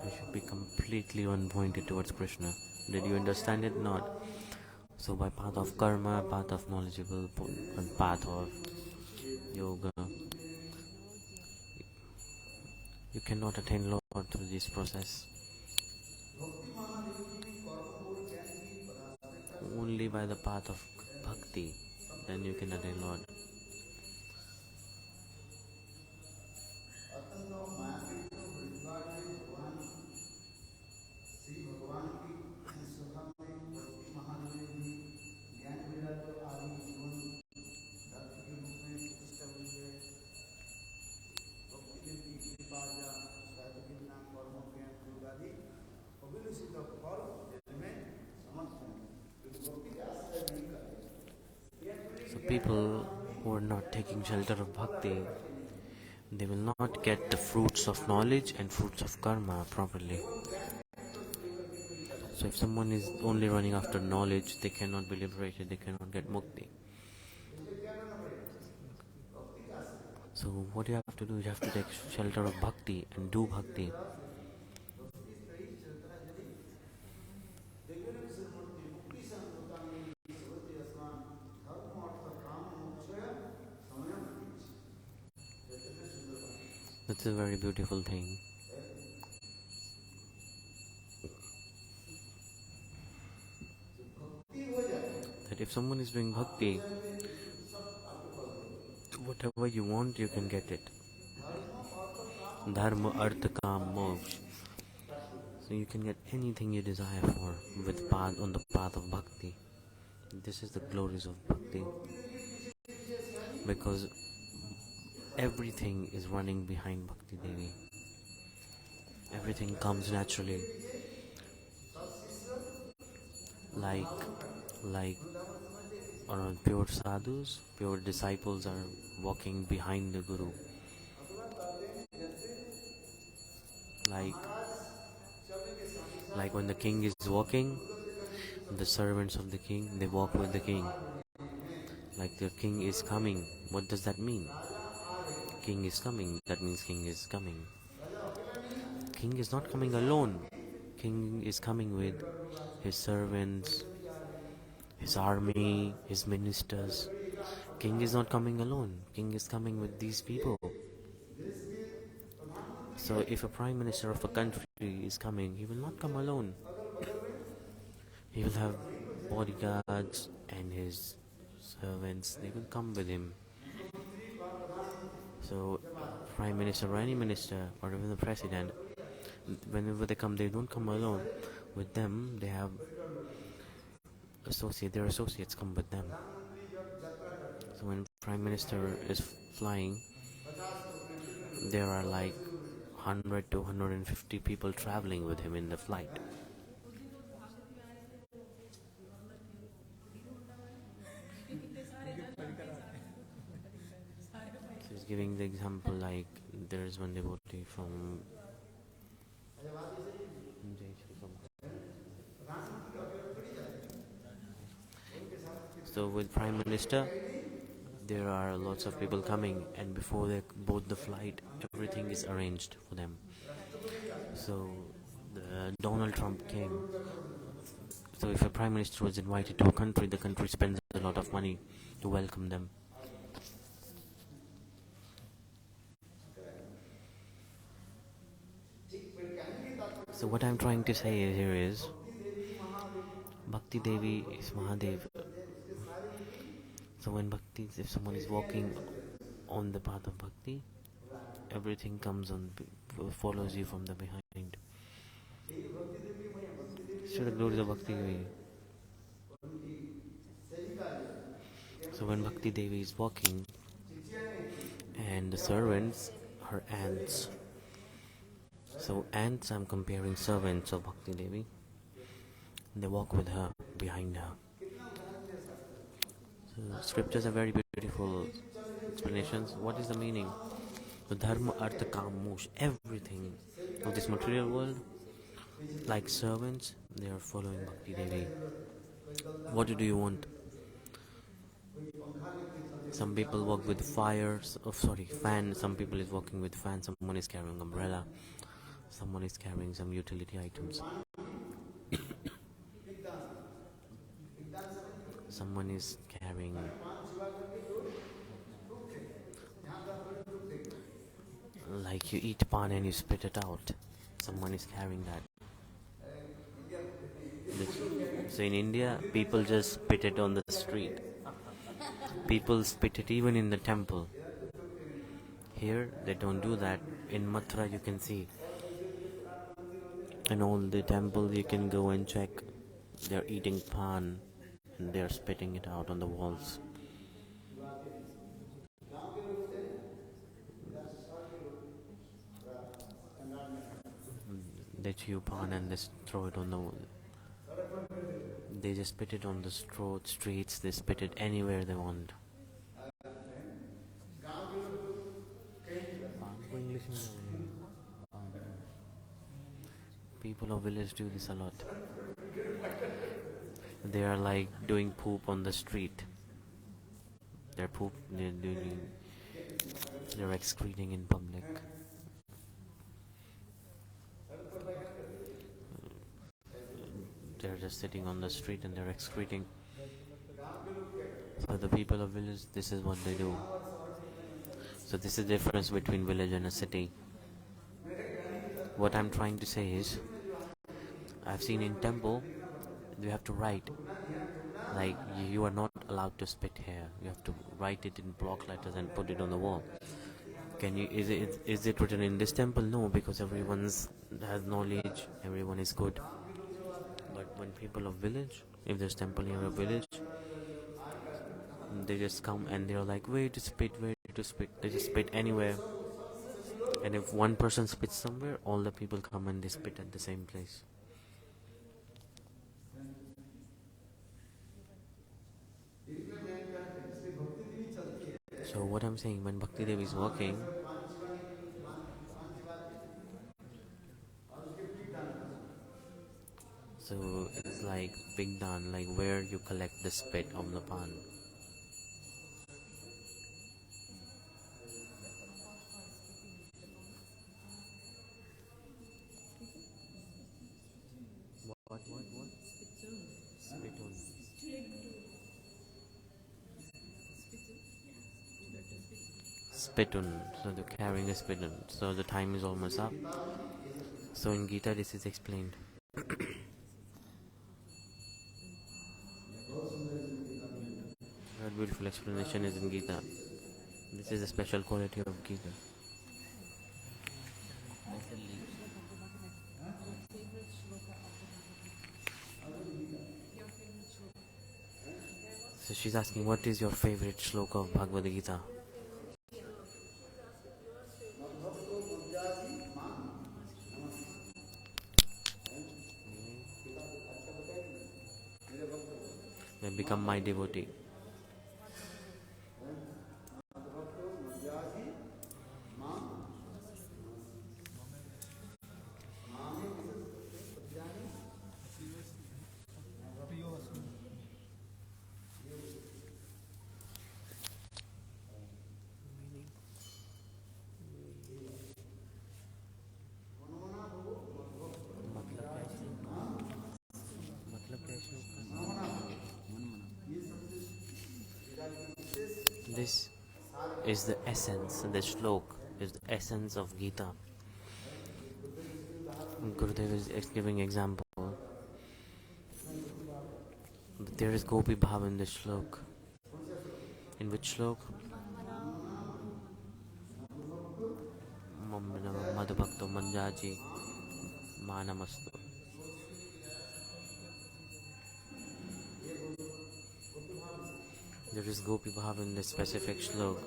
We should be completely one-pointed towards Krishna. Did you understand it? Not. So by path of karma, path of knowledgeable, and path of yoga, you cannot attain Lord through this process. Only by the path of bhakti, then you can attain Lord. So people who are not taking shelter of bhakti, they will not get the fruits of knowledge and fruits of karma properly. So if someone is only running after knowledge, they cannot be liberated, they cannot get mukti. So what you have to do, you have to take shelter of bhakti and do bhakti. That's a very beautiful thing. That if someone is doing bhakti, whatever you want, you can get it. Dharma, artha, kam, moksha. So you can get anything you desire for with path on the path of bhakti. This is the glories of bhakti. Because everything is running behind Bhakti Devi. Everything comes naturally. Like pure sadhus, pure disciples are walking behind the Guru. Like when the king is walking, the servants of the king, they walk with the king. Like the king is coming. What does that mean? King is coming. That means king is coming. King is not coming alone. King is coming with his servants, his army, his ministers. King is not coming alone. King is coming with these people. So if a prime minister of a country is coming, he will not come alone. He will have bodyguards and his servants. They will come with him. So prime minister or any minister or even the president, whenever they come, they don't come alone. With them, they have their associates come with them. So when prime minister is flying, there are like 100 to 150 people traveling with him in the flight. So he's giving the example like there is one devotee from So with prime minister, there are lots of people coming, and before they board the flight, everything is arranged for them. So Donald Trump came. So if a prime minister was invited to a country, the country spends a lot of money to welcome them. So what I'm trying to say here is, Bhakti Devi is Mahadev. So when if someone is walking on the path of bhakti, everything follows you from the behind. So the glories of Bhakti Devi. So when Bhakti Devi is walking, and the servants are ants. So ants, I'm comparing servants of Bhakti Devi. They walk with her, behind her. So scriptures are very beautiful. beautiful explanations. What is the meaning? The dharma, artha, kam, moksha, everything of this material world, like servants, they are following Bhakti Devi. What do you want? Some people walk with fires, fan. Some people is walking with fan. Someone is carrying umbrella. Someone is carrying some utility items. Someone is carrying, like you eat pan and you spit it out. Someone is carrying that. So in India, people just spit it on the street. People spit it even in the temple. Here, they don't do that. In Mathura, you can see. In all the temples, you can go and check. They're eating pan and they're spitting it out on the walls. They chew pan and they throw it on the wall. They just spit it on the streets. They spit it anywhere they want. People of village do this a lot. They are like doing poop on the street. They're excreting in public. They're just sitting on the street and they're excreting. So the people of village, this is what they do. So this is the difference between village and a city. What I'm trying to say is, I've seen in temple, you have to write, like you are not allowed to spit here. You have to write it in block letters and put it on the wall. Is it written in this temple? No, because everyone has knowledge, everyone is good. But when people of village, if there's temple near a village, they just come and they're like, where to spit. They just spit anywhere. And if one person spits somewhere, all the people come and they spit at the same place. So what I'm saying, when Bhakti Devi is walking, so it's like big dan, like where you collect the spit of the pan. What? Spittoon. Spittoon. So they're carrying a spittoon. So the time is almost up. So in Gita this is explained. That beautiful explanation is in Gita. This is a special quality of Gita. So she's asking, what is your favorite sloka of Bhagavad-gita? Then become my devotee. This is the essence, the shlok is the essence of Gita. Gurudev is giving example. There is gopi bhava in the shlok. In which shlok? Man-manā, mad-bhakto, manjaji, manamastu. There is gopi bhava in this specific shlok.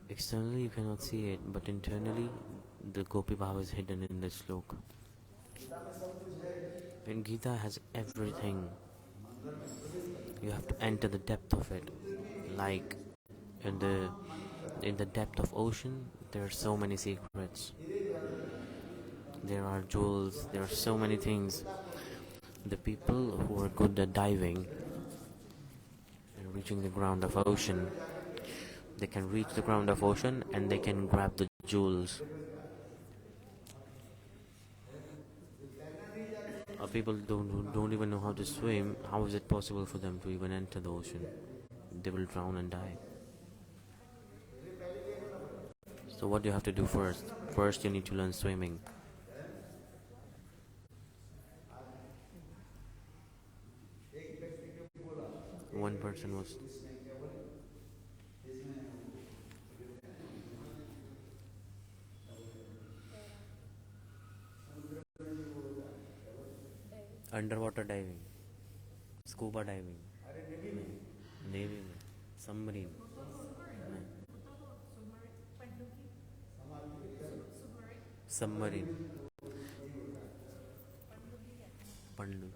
Externally you cannot see it, but internally the gopi bhava is hidden in this shlok. And Gita has everything. You have to enter the depth of it. Like in the depth of ocean, there are so many secrets. There are jewels. There are so many things. The people who are good at diving and reaching the ground of ocean, they can reach the ground of ocean and they can grab the jewels. People don't even know how to swim. How is it possible for them to even enter the ocean? They will drown and die. So what do you have to do first? First you need to learn swimming. One person was underwater diving, scuba diving, navy में, submarine में, submarine, pandu.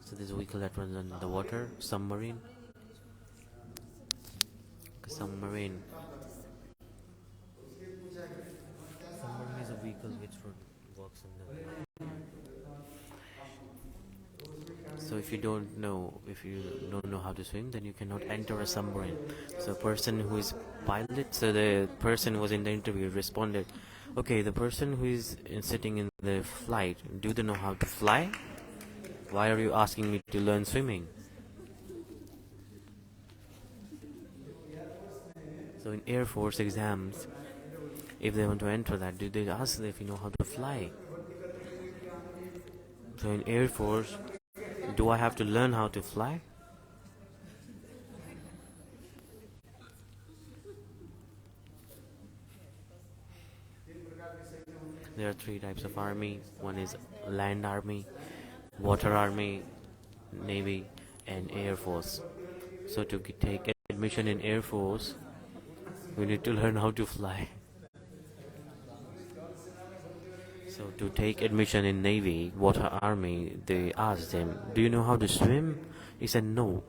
So there's a vehicle that runs on the water, submarine. Submarine. Submarine is a vehicle which works on the. So if you don't know how to swim, then you cannot enter a submarine. So a person who is pilot, so the person who was in the interview responded, okay, the person who is sitting in the flight, do they know how to fly? Why are you asking me to learn swimming? So in Air Force exams, if they want to enter that, do they ask if you know how to fly? So in Air Force, do I have to learn how to fly? There are three types of army. One is land army, water army, navy, and Air Force. So to take admission in Air Force, we need to learn how to fly. So to take admission in Navy, Water Army, they asked him, do you know how to swim? He said no.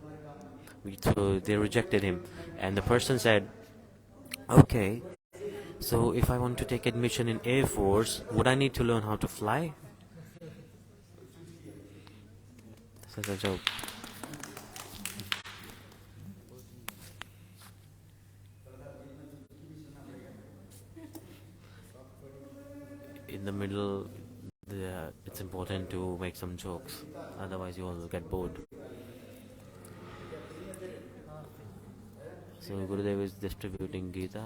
So they rejected him. And the person said, okay, so if I want to take admission in Air Force, would I need to learn how to fly? This is a joke. In the middle, it's important to make some jokes, otherwise you will get bored. So Gurudev is distributing Gita.